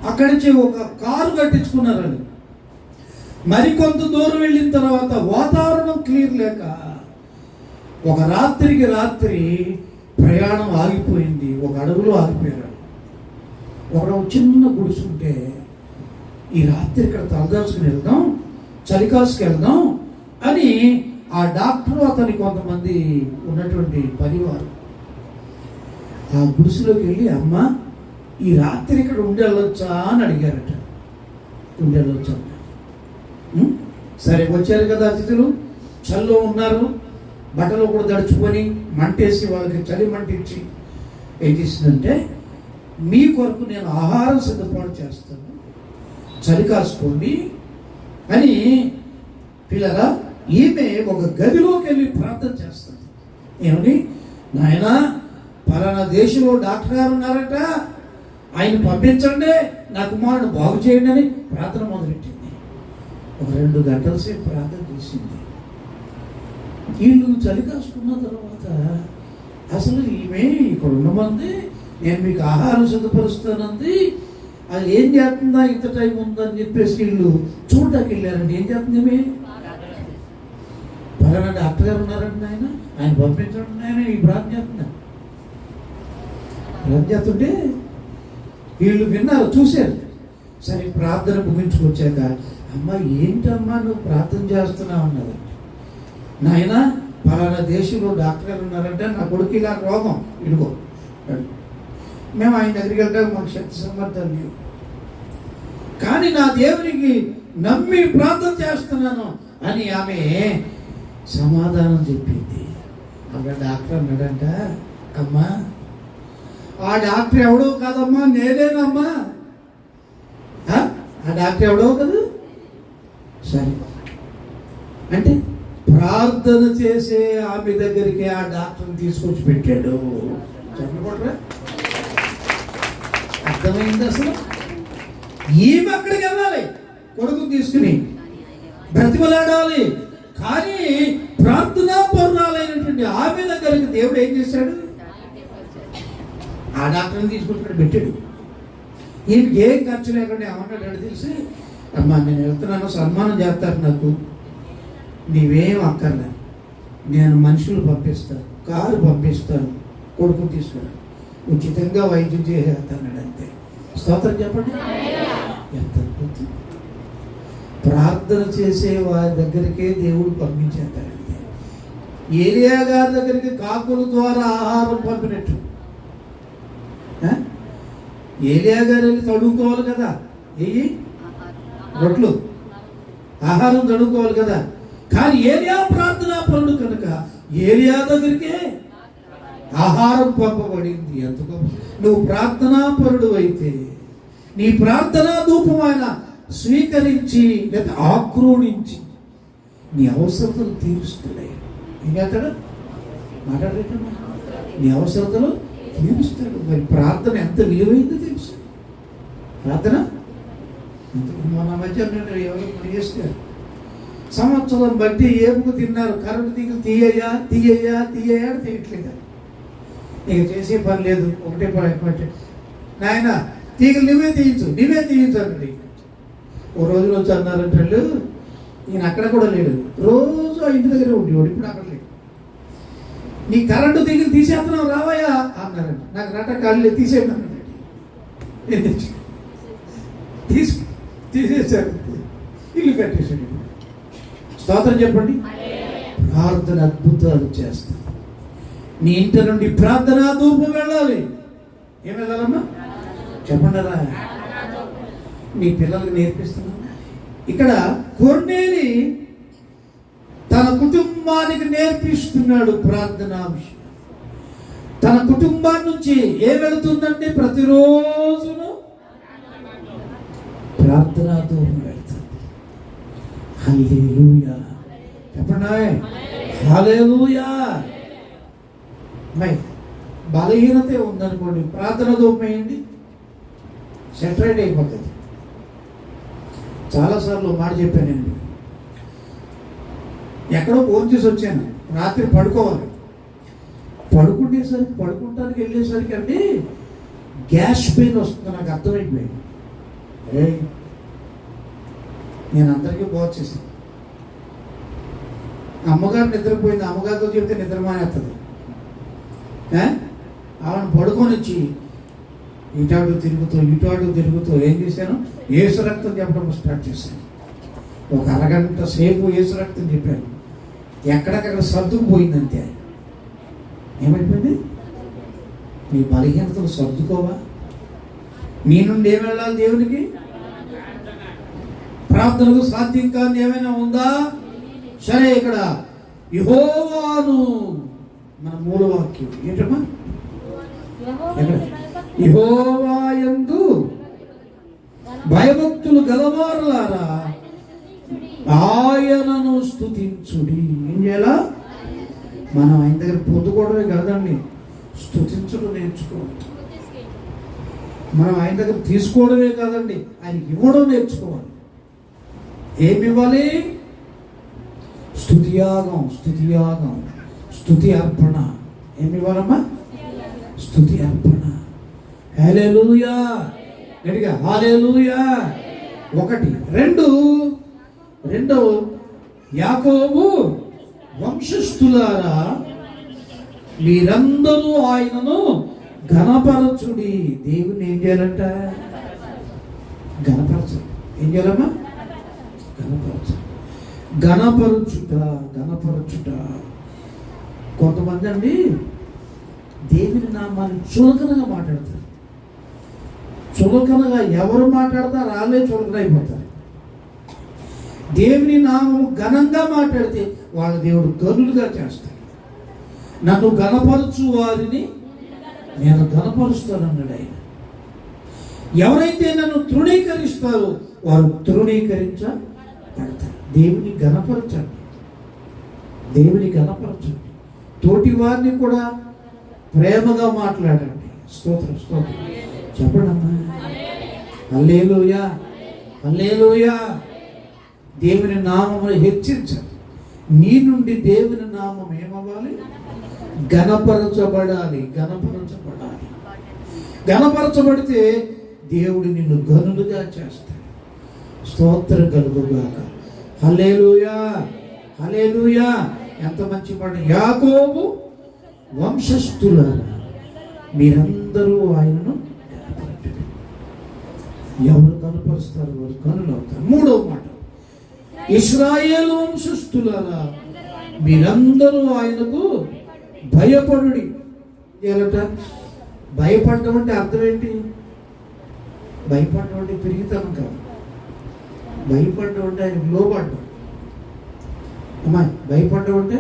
అక్కడి నుంచి ఒక కారు కట్టించుకున్నారని. మరికొంత దూరం వెళ్ళిన తర్వాత వాతావరణం క్లియర్ లేక ఒక రాత్రికి రాత్రి ప్రయాణం ఆగిపోయింది. ఒక అడవులో ఆగిపోయారు. ఒక చిన్న గుడిసుంటే ఈ రాత్రి ఇక్కడ తలదాల్చుకుని వెళ్దాం, చలికాసుకు వెళ్దాం అని ఆ డాక్టర్ అతని కొంతమంది ఉన్నటువంటి పరివారం ఆ గుడిసెలోకి వెళ్ళి, అమ్మ ఈ రాత్రి ఇక్కడ ఉండి వెళ్ళొచ్చా అని అడిగారట. ఉండి వెళ్ళొచ్చా? సరే వచ్చారు కదా అతిథులు, చల్లో ఉన్నారు, బట్టలు కూడా దడుచుకొని మంటేసి వాళ్ళకి చలి మంటించి ఏం చేసిందంటే, మీ కొరకు నేను ఆహారం సిద్ధపాటు చేస్తాను, చలి కాసుకోండి అని. పిల్లరా, ఈమె ఒక గదిలోకి వెళ్ళి ప్రార్థన చేస్తుంది. ఏమని? నాయనా పలానా దేశంలో డాక్టర్ గారు ఉన్నారట, ఆయన పంపించండి, నా కుమారుడు బాగు చేయండి అని ప్రార్థన మొదలెట్టింది. ఒక 2 గంటల సేపు ప్రార్థన చేసింది. వీళ్ళు చలి కాసుకున్న తర్వాత అసలు ఈమె ఇక్కడ ఉన్నమంది, నేను మీకు ఆహారం సిద్ధపరుస్తానంది, అది ఏం చేస్తుందా, ఇంత టైం ఉందని చెప్పేసి వీళ్ళు చూడడానికి వెళ్ళారండి. ఏం చేస్తుంది ఈమె? పలానా డాక్టర్ గారు ఉన్నారండి, ఆయన పంపించండి ఆయన ఈ ప్రార్థన చేస్తున్నా. ప్రార్థన చేస్తుంటే వీళ్ళు విన్నారు, చూశారు. సరే ప్రార్థన ముగించుకొచ్చాక, అమ్మ ఏంటమ్మా నువ్వు ప్రార్థన చేస్తున్నావు అన్నదండి. నాయన పలానా దేశంలో డాక్టర్ గారు ఉన్నారంటే, నా కొడుకు ఇలా రోగం, ఇడుగో. మేము ఆయన దగ్గరికి వెళ్తాం, మాకు శక్తి సమర్థం లేవు, కానీ నా దేవునికి నమ్మి ప్రార్థన చేస్తున్నాను అని ఆమె సమాధానం చెప్పింది. అక్కడ డాక్టర్ అన్నాడంట, అమ్మా ఆ డాక్టర్ ఎవడో కాదమ్మా, నేనేనమ్మా. ఆ డాక్టర్ ఎవడో కదా. సరే అంటే ప్రార్థన చేసే ఆమె దగ్గరికి ఆ డాక్టర్ని తీసుకొచ్చి పెట్టాడు. చెప్పకూడరా? అర్థమైంది అసలు. ఈమె అక్కడికి వెళ్ళాలి, కొడుకు తీసుకుని బ్రతిమలాడాలి. కానీ ప్రార్థనా పరురాలైనటువంటి ఆమె దగ్గరికి దేవుడు ఏం చేశాడు? ఆ డాక్టర్ని తీసుకొచ్చి పెట్టాడు. ఈమెకి ఏం ఖర్చు లేకుండా ఏమన్నాడు తెలిసి, అమ్మా నేను వెళ్తున్నాను, సన్మానం చేస్తారు నాకు, నీవేం అక్కర్లే, నేను మనుషులు పంపిస్తాను, కారు పంపిస్తాను, కొడుకు తీసుకురా, ఉచితంగా వైద్యం చేసేస్తాడు అంతే. స్తోత్రం చెప్పండి. ఎంత అద్భుతం! ప్రార్థన చేసే వారి దగ్గరికే దేవుడు పంపించేస్తాడంతే. ఏలియా గారి దగ్గరికి కాకుల ద్వారా ఆహారం పంపినట్టు. ఏలియా గారు వెళ్ళి తడుకోవాలి కదా, రొట్లు ఆహారం తడుకోవాలి కదా. కానీ ఏలియా ప్రార్థనా పరుడు కనుక ఏలియా దగ్గరికే ఆహారం పంపబడింది. ఎందుకు? నువ్వు ప్రార్థనా పరుడు అయితే నీ ప్రార్థనా ధూపం ఆయన స్వీకరించి లేదా ఆక్రోణించి నీ అవసరతలు తీరుస్తున్నాయి. ఏం చేస్తాడు? మాట్లాడలేటమ్మా, నీ అవసరతలు తీరుస్తాడు. మరి ప్రార్థన ఎంత విలువైందో తెలుసు. ప్రార్థన మన మధ్య ఎవరు పని చేస్తారు, సంవత్సరం బట్టి ఏపుకు తిన్నారు, కరెంటు తీగలు తీయ్యా తీయ్యా తీయ్యా తీయట్లేదు. ఇక చేసే పని లేదు, ఒకటే పని, నాయన తీగలు నువ్వే తీయించు అన్నది. ఓ రోజులు వచ్చి అన్నారంటే వాళ్ళు, ఈయన అక్కడ కూడా లేడు, రోజు ఆ ఇంటి దగ్గర ఉండేవాడు, ఇప్పుడు అక్కడ లేడు. నీ కరెంటు తీగలు తీసేస్తున్నావు రావయ్యా అన్నారంట. నాకు రట కాళ్ళు తీసేయమన్నాడు. తీసేసారు, ఇల్లు కట్టేసాడు. స్తోత్రం చెప్పండి. ప్రార్థన అద్భుతాలు చేస్తాను. నీ ఇంటి నుండి ప్రార్థనా ధూపం వెళ్ళాలి. ఏం వెళ్ళాలమ్మా చెప్పండిరా. నీ పిల్లలకు నేర్పిస్తున్నా. ఇక్కడ కొర్నేలి తన కుటుంబానికి నేర్పిస్తున్నాడు ప్రార్థనా విషయం. తన కుటుంబాన్ని నుంచి ఏం వెళుతుందంటే ప్రతిరోజును ప్రార్థనా ధూపం వెళ్తుంది. హల్లెలూయా చెప్పండి. హల్లెలూయా. బలహీనత ఉందనుకోండి, ప్రార్థన ధూపం వేయండి, సెటరేట్ అయిపోతుంది. చాలాసార్లు మాట చెప్పానండి, ఎక్కడో ఫోన్ చేసి వచ్చాను, రాత్రి పడుకోవాలి, పడుకుంటానికి వెళ్ళేసరికి అండి గ్యాస్ పెయిన్ వస్తుంది. నాకు అర్థమైపోయింది. నేను అందరికీ బాగు చేశాను. అమ్మగారు నిద్రపోయింది, అమ్మగారితో చెప్తే నిద్ర మానేస్తుంది. ఆవిడ పడుకొని వచ్చి ఇటాడు తిరుగుతూ ఏం చేశాను, యేసు రక్తం చెప్పడం స్టార్ట్ చేశాను. ఒక అరగంట సేపు యేసు రక్తం చెప్పాను. ఎక్కడికక్కడ సర్దుకుపోయిందంతే. ఏమైపోయింది? నీ బలహీనతలు సర్దుకోవా? నీ నుండి ఏం వెళ్ళాలి దేవునికి? ప్రార్థనకు సాధ్యం కాని ఏమైనా ఉందా? సరే, ఇక్కడ యెహోవాను మన మూలవాక్యం ఏంటమ్మా? యెహోవా యందు భయభక్తులు గలవారులారా ఆయనను స్తుతించుడి. ఏం చేయాలా? మనం ఆయన దగ్గర పొందుకోవడమే కాదండి, స్తుతించడం నేర్చుకోవాలి. మనం ఆయన దగ్గర తీసుకోవడమే కాదండి, ఆయన ఇవ్వడం నేర్చుకోవాలి. ఏమి ఇవ్వాలి? స్తుతియాగం, స్తుతి అర్పణ. ఏమి ఇవ్వాలమ్మా? స్తుతి అర్పణ. హల్లెలూయా గట్టిగా హల్లెలూయా. ఒకటి. రెండు యాకోబు వంశస్థులారా మీరందరూ ఆయనను ఘనపరచుడి. దేవుని ఏం చేయాలంట? ఘనపరచు. ఏం చేయాలమ్మా? ఘనపరచుట. కొంతమంది అండి దేవుని నామాన్ని చులకనగా మాట్లాడతారు. చులకనగా ఎవరు మాట్లాడతారు వాళ్ళే చులకన అయిపోతారు. దేవుని నామము ఘనంగా మాట్లాడితే వాళ్ళ దేవుడు గనులుగా చేస్తాడు. నన్ను ఘనపరచు వారిని నేను ఘనపరుస్తానన్నాడు ఆయన. ఎవరైతే నన్ను తృణీకరిస్తారో వారు తృణీకరించబడతారు. దేవుని ఘనపరచండి. తోటి వారిని కూడా ప్రేమగా మాట్లాడండి. స్తోత్రం చెప్పండి అమ్మా. హల్లెలూయా. దేవుని నామమును హెచ్చించాలి. నీ నుండి దేవుని నామం ఏమవ్వాలి? ఘనపరచబడాలి. ఘనపరచబడితే దేవుడు నిన్ను ఘనులుగా చేస్తాడు. స్తోత్రం కలుగుగాక. హల్లెలూయా, హల్లెలూయా. ఎంత మంచి మాట. యాకోబు వంశస్థులారా మీరందరూ ఆయనను ఎవరు కనపరుస్తారు? వారు కనులవుతారు. మూడవ మాట, ఇశ్రాయేలు వంశస్థులారా మీరందరూ ఆయనకు భయపడుడి. ఏలట భయపడడం అంటే అర్థం ఏంటి? భయపడడం అంటే పెరిగితనం కాదు. భయపడడం అంటే ఆయన లోపడ్డం. అమ్మా, భయపడడం అంటే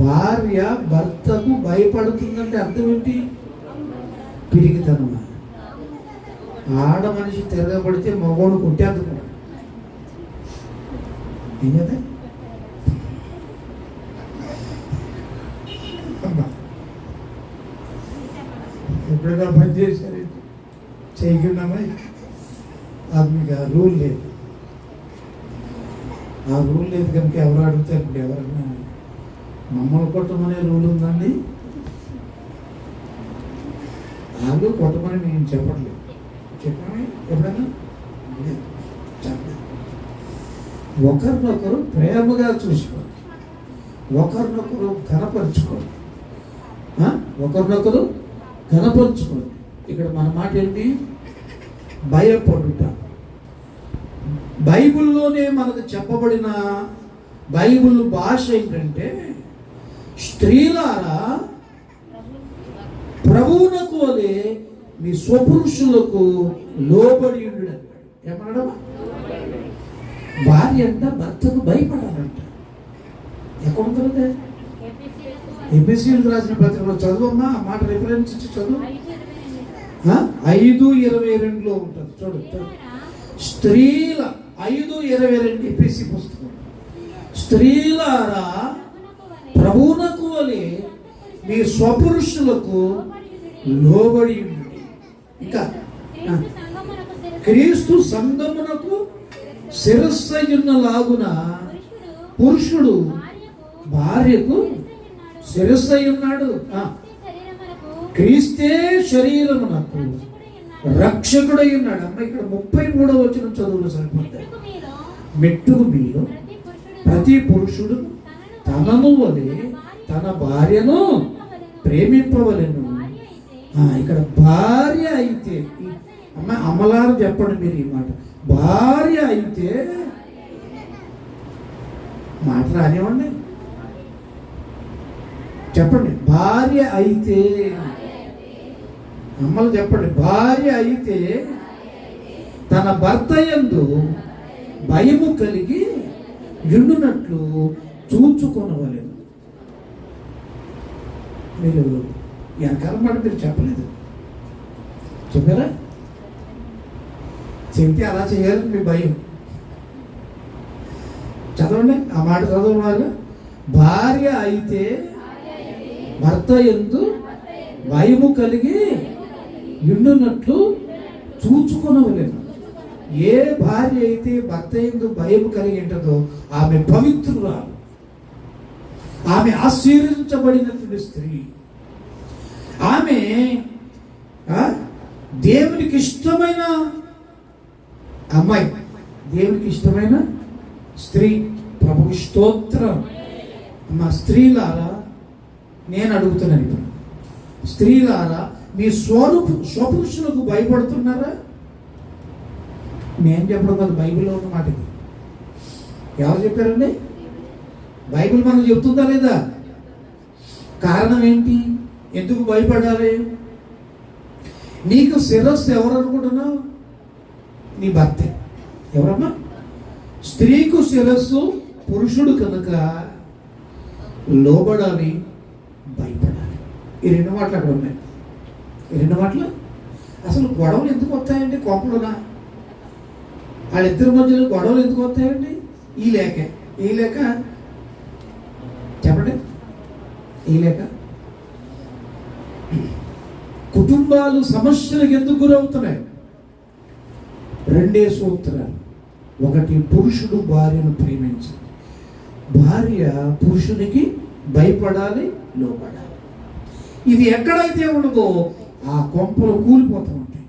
భార్య భర్తకు భయపడుతుందంటే అర్థం ఏంటి? పెరిగితనమా? ఆడ మనిషి తిరగబడితే మగోడు కొట్టేద్దు. ఏం కదా ఎప్పుడైనా పని చేశారు చేయకుండామా? అది మీకు ఆ రూల్ లేదు. ఆ రూల్ లేదు కనుక ఎవరు అడుగుతారు? ఎవరన్నా మమ్మల్ని కొట్టమనే రూల్ ఉందండి? వాళ్ళు కొట్టమని నేను చెప్పట్లేదు. చెప్పాను ఎప్పుడైనా? చెప్పలేదు. ఒకరినొకరు ప్రేమగా చూసుకోండి, ఒకరినొకరు ఘనపరుచుకోండి, ఒకరినొకరు ఘనపరుచుకోండి. ఇక్కడ మన మాట ఏంటి? భయపడుట. బైబిల్లోనే మనకు చెప్పబడిన బైబిల్ భాష ఏంటంటే, స్త్రీలారా ప్రభువునకు వలె మీ స్వపురుషులకు లోబడి ఉండు అన్నాడు. ఏమన్నాడు? భార్య అంట భర్తకు భయపడాలంట. ఎక్కడ ఎబిసిలు రాసిన పత్రికలో చదువమ్మా. ఆ మాట రిఫరెన్స్ ఇచ్చి చదువు. 5:22 ఉంటుంది. చూడు, స్త్రీల 5:22 ఎపిసి పుస్తకం. స్త్రీలారా ప్రభువునకు వలె మీ స్వపురుషులకు లోబడి ఉండి. ఇంకా క్రీస్తు సంఘమునకు శిరస్సయున్న లాగున పురుషుడు భార్యకు శిరస్సై ఉన్నాడు. క్రీస్తే శరీరమునకు రక్షకుడై ఉన్నాడు. అమ్మ, ఇక్కడ 33వ వచనం చదువులు సరిపోతాయి. మెట్టుకు మీరు ప్రతి పురుషుడు తనను వలె తన భార్యను ప్రేమింపవలెను. ఇక్కడ భార్య అయితే, అమ్మ అమలారు చెప్పండి మీరు ఈ మాట. భార్య అయితే మాట రానివ్వండి, చెప్పండి. భార్య అయితే, అమ్మలు చెప్పండి. భార్య అయితే తన భర్త యందు భయము కలిగి ఉండునట్లు చూచుకొనవలెను. మీరు వెనకాల మాట మీరు చెప్పలేదు, చెప్పారా? చెప్తే అలా చేయాలని మీ భయం. చదవండి ఆ మాట, చదవడం. భార్య అయితే భర్త యందు భయము కలిగి ఉండునట్లు చూచుకొనవలెను. ఏ భార్య అయితే భర్త యందు భయము కలిగి ఉంటుందో ఆమె పవిత్రురాలు, ఆమె ఆశీర్వదించబడినటువంటి స్త్రీ, ఆమె దేవునికి ఇష్టమైన అమ్మాయి, దేవునికి ఇష్టమైన స్త్రీ. ప్రభుకి స్తోత్రం. మా స్త్రీలారా నేను అడుగుతున్నాను ఇప్పుడు, స్త్రీలారా మీ స్వపురుషులకు భయపడుతున్నారా? నేను చెప్పడం కాదు, బైబిల్లో ఉన్న మాట ఇది. ఎవరు చెప్పారండి? బైబిల్ మనకు చెప్తుందా లేదా? కారణం ఏంటి? ఎందుకు భయపడాలి? నీకు శిరస్సు ఎవరు అనుకుంటున్నావు? నీ భర్తే. ఎవరమ్మా? స్త్రీకు శిరస్సు పురుషుడు కనుక లోబడాలి, భయపడాలి. ఈ రెండు మాటలు అక్కడ ఉన్నాయి. ఈ రెండు మాటలు. అసలు గొడవలు ఎందుకు వస్తాయండి కోపలునా? వాళ్ళిద్దరి మధ్యలో గొడవలు ఎందుకు వస్తాయండి? ఈ లేక చెప్పండి. ఈ లేక కుటుంబాలు సమస్యలకు ఎందుకు గురవుతున్నాయి? రెండే సూత్రాలు. ఒకటి, పురుషుడు భార్యను ప్రేమించాలి, భార్య పురుషునికి భయపడాలి, లోపడాలి. ఇది ఎక్కడైతే ఉండదో ఆ కొంపలు కూలిపోతూ ఉంటాయి.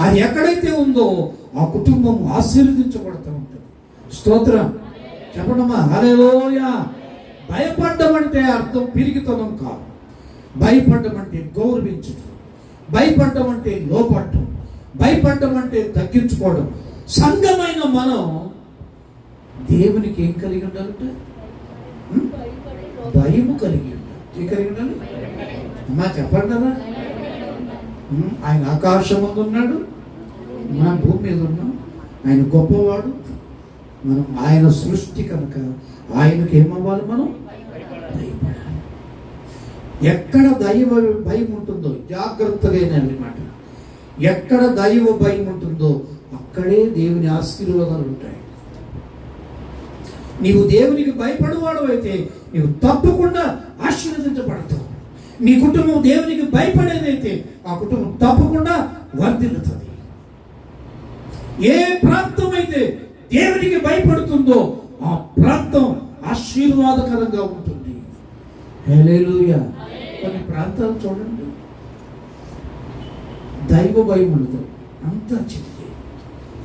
అది ఎక్కడైతే ఉందో ఆ కుటుంబం ఆశీర్వదించబడుతూ ఉంటుంది. స్తోత్రం చెప్పడమా, హల్లెలూయా. భయపడ్డం అంటే అర్థం పిరిగితనం కాదు. భయపడ్డం అంటే గౌరవించడం, భయపడ్డం అంటే లోపడటం, భయపడ్డం అంటే తగ్గించుకోవడం. సంఘమైన మనం దేవునికి ఏం కలిగి ఉండాలంటే భయము కలిగి ఉండాలి. ఏం కలిగి ఉండాలి అమ్మా చెప్పండి కదా. ఆయన ఆకాశం ముందు ఉన్నాడు, మనం భూమి మీద ఉన్నాం. ఆయన గొప్పవాడు, మనం ఆయన సృష్టి కనుక ఆయనకి ఏమవ్వాలి, మనం భయపడాలి. ఎక్కడ దైవ భయం ఉంటుందో జాగ్రత్తగా అన్నమాట. ఎక్కడ దైవ భయం ఉంటుందో అక్కడే దేవుని ఆశీర్వాదాలు ఉంటాయి. నీవు దేవునికి భయపడవాడు అయితే నీవు తప్పకుండా ఆశీర్వదించబడతావు. నీ కుటుంబం దేవునికి భయపడేదైతే ఆ కుటుంబం తప్పకుండా వర్ధిల్లుతుంది. ఏ ప్రాంతం అయితే దేవునికి భయపడుతుందో ఆ ప్రాంతం ఆశీర్వాదకరంగా ఉంటుంది. హల్లెలూయా. కొన్ని ప్రాంతాలు చూడండి, దైవ భయం ఉండదు, అంతా చెప్తే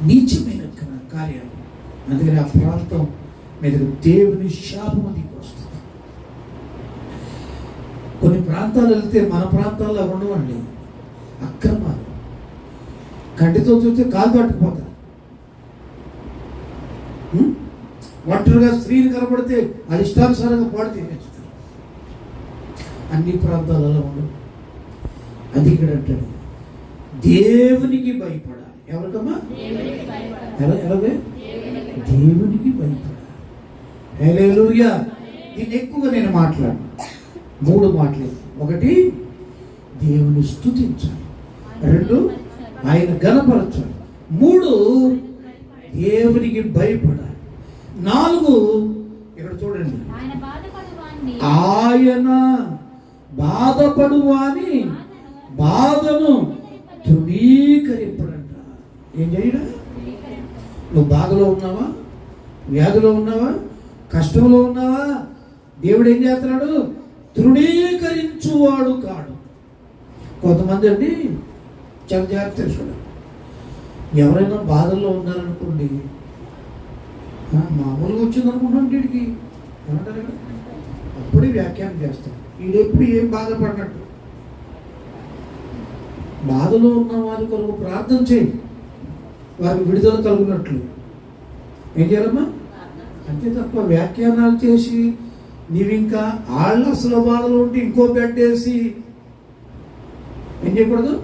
నీచమైన కార్యాలు. అందుకని ఆ ప్రాంతం మీద దేవుని శాపం దిగి వస్తుంది. కొన్ని ప్రాంతాలు వెళ్తే మన ప్రాంతాల్లో ఉండవండి, అక్రమాలు. కంటితో చూస్తే కాలు పట్టుకుపోతారు. ఒంటరిగా స్త్రీని కనబడితే అది ఇష్టానుసారంగా పాడు తినేస్తారు. అన్ని ప్రాంతాలలో ఉండవు. అది ఇక్కడ అంటాడు దేవునికి భయపడాలి. ఎవరికమ్మా? ఎలాగే దేవునికి భయపడాలి. హల్లెలూయా. దీన్ని ఎక్కువగా నేను మాట్లాడు 3 మాటలు. 1 దేవుని స్తుతించాలి, 2 ఆయన ఘనపరచాలి, 3 దేవునికి భయపడాలి, 4 ఇక్కడ చూడండి, ఆయన బాధపడువాని బాధను తృణీకరింపడంట. ఏం చేయడా? నువ్వు బాధలో ఉన్నావా, వ్యాధిలో ఉన్నావా, కష్టంలో ఉన్నావా, దేవుడు ఏం చేస్తున్నాడు? తృణీకరించువాడు కాడు. కొంతమంది అండి చాలా జాగ్రత్త చూడాలి. ఎవరైనా బాధల్లో ఉన్నారనుకోండి, మామూలుగా వచ్చింది అనుకుంటాం, వీడికి ఏమంటారు కదా, అప్పుడే వ్యాఖ్యానం చేస్తాం. వీడెప్పుడు ఏం బాధపడినట్టు. బాధలో ఉన్న వారి కొరకు ప్రార్థన చేయి, వారికి విడుదల కలుగునట్లు. ఏం చేయాలమ్మా? అంతే తప్ప వ్యాఖ్యానాలు చేసి నీవు ఇంకా వాళ్ళు అసలు బాధలో ఉంటే ఇంకో బెడ్ వేసి ఏం చేయకూడదు,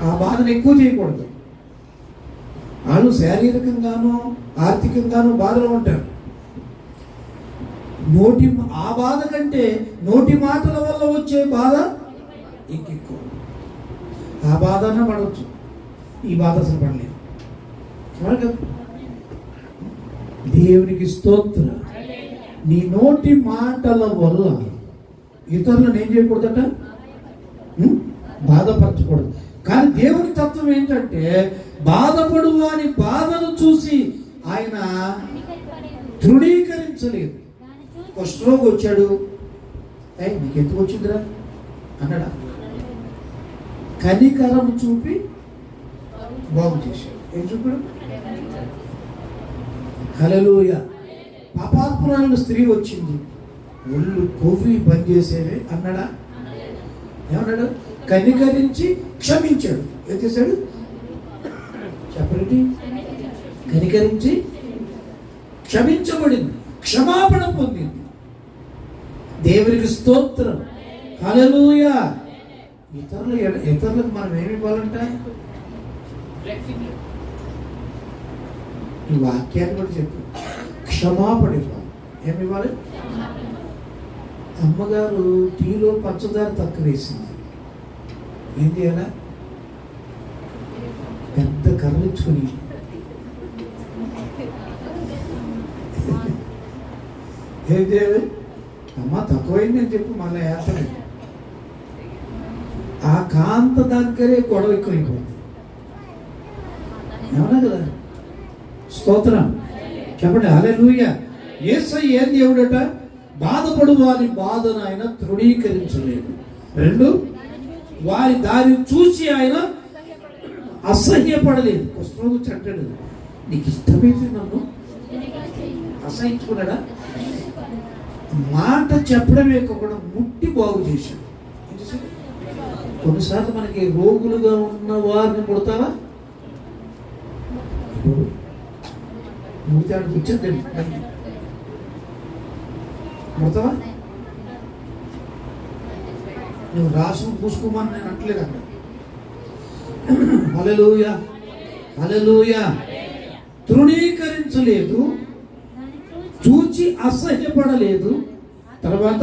ఆ బాధను ఎక్కువ చేయకూడదు. వాళ్ళు శారీరకంగానూ ఆర్థికంగానూ బాధలో ఉంటారు. ఆ బాధ కంటే నోటి మాటల వల్ల వచ్చే బాధ ఇంకెక్కువ. ఆ బాధనే పడవచ్చు, ఈ బాధ అసలు పడలేదు. దేవునికి స్తోత్ర. నీ నోటి మాటల వల్ల ఇతరులను ఏం చేయకూడదట, బాధపరచకూడదు. కానీ దేవుని తత్వం ఏంటంటే బాధపడు అని బాధను చూసి ఆయన తృణీకరించలేదు. కుష్ఠరోగి వచ్చాడు, నీకు ఎందుకు వచ్చిందిరా అన్నాడా? కనికరం చూపి బాగు చేశాడు. ఏం చూపాడు? హల్లెలూయా. పాపాత్మురాలు స్త్రీ వచ్చింది, ఒళ్ళు కొవ్వి బంద్ చేసేవే అన్నాడా? ఏమన్నాడు? కనికరించి క్షమించాడు. ఏం చేశాడు చెప్పండి? కనికరించి క్షమించబడింది, క్షమాపణ పొందింది. దేవునికి స్తోత్రం. హల్లెలూయా. ఇతరులకు మనం ఏమి ఇవ్వాలంట? ఈ వాక్యాన్ని కూడా చెప్పు, క్షమాపణ ఇవ్వాలి. ఏమి ఇవ్వాలి? అమ్మగారు టీలో పంచదార తక్కువ వేసింది, ఏం చేయాలా? పెద్ద కర్రించుకుని ఏం చేయాలి? అమ్మ తక్కువైంది అని చెప్పి మళ్ళీ వేస్తాను. ఆ కాంత దగ్గరే గొడవ ఎక్కువైపోయింది. ఏమన్నా కదా? స్తోత్రం చెప్పండి. హల్లెలూయా. యేసయ్య ఏం దేవుడట? బాధపడు వారి బాధను ఆయన తృణీకరించలేదు. 2 వారి దారి చూసి ఆయన అసహ్యపడలేదు. కృష్ణుడు వచ్చి అంటాడు, నీకు ఇష్టమైతే నన్ను అసహించుకున్నాడా? మాట చెప్పడమే కాకుండా ముట్టి బాగు చేశాడు. కొన్నిసార్లు మనకి రోగులుగా ఉన్న వారిని కొడతావా? ముడితాడికి ఇచ్చేది కొడతావా? నువ్వు రాసును పూసుకోమని నేను అంటలేదు అక్కడ. హల్లెలూయా, హల్లెలూయా. తృణీకరించలేదు, చూచి అసహ్యపడలేదు, తర్వాత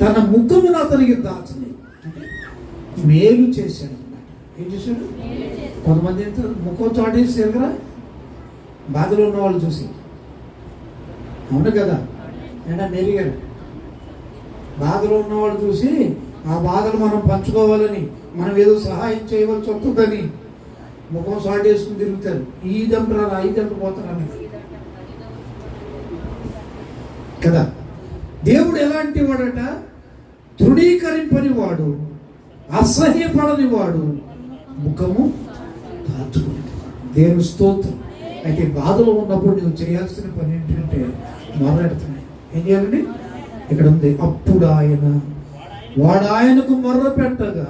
తన ముఖమును అతనికి దాచలేదు. మేలు చేశాడు అన్నమాట. ఏం చేశాడు? కొంతమంది ముఖం చాటేసారు కదా బాధలో ఉన్న వాళ్ళు చూసి. అవును కదా ఏడా మేరీ గారు? బాధలో ఉన్నవాళ్ళు చూసి ఆ బాధలు మనం పంచుకోవాలని, మనం ఏదో సహాయం చేయవలసి వస్తుందని ముఖం సాటేసుకుని తిరుగుతారు. ఈదంటారా ఐదంట పోతారని కదా. దేవుడు ఎలాంటి వాడట? తృణీకరింపని వాడు, అసహ్యపడని వాడు, ముఖము దాచుకునేవాడు. దేవుని స్తోత్రం. అయితే బాధలో ఉన్నప్పుడు నువ్వు చేయాల్సిన పని ఏంటంటే మొరపెడుతున్నాయి. ఏం చేయాలండి? ఇక్కడ ఉంది, అప్పుడు వాడు ఆయనకు మొర్ర పెట్టగా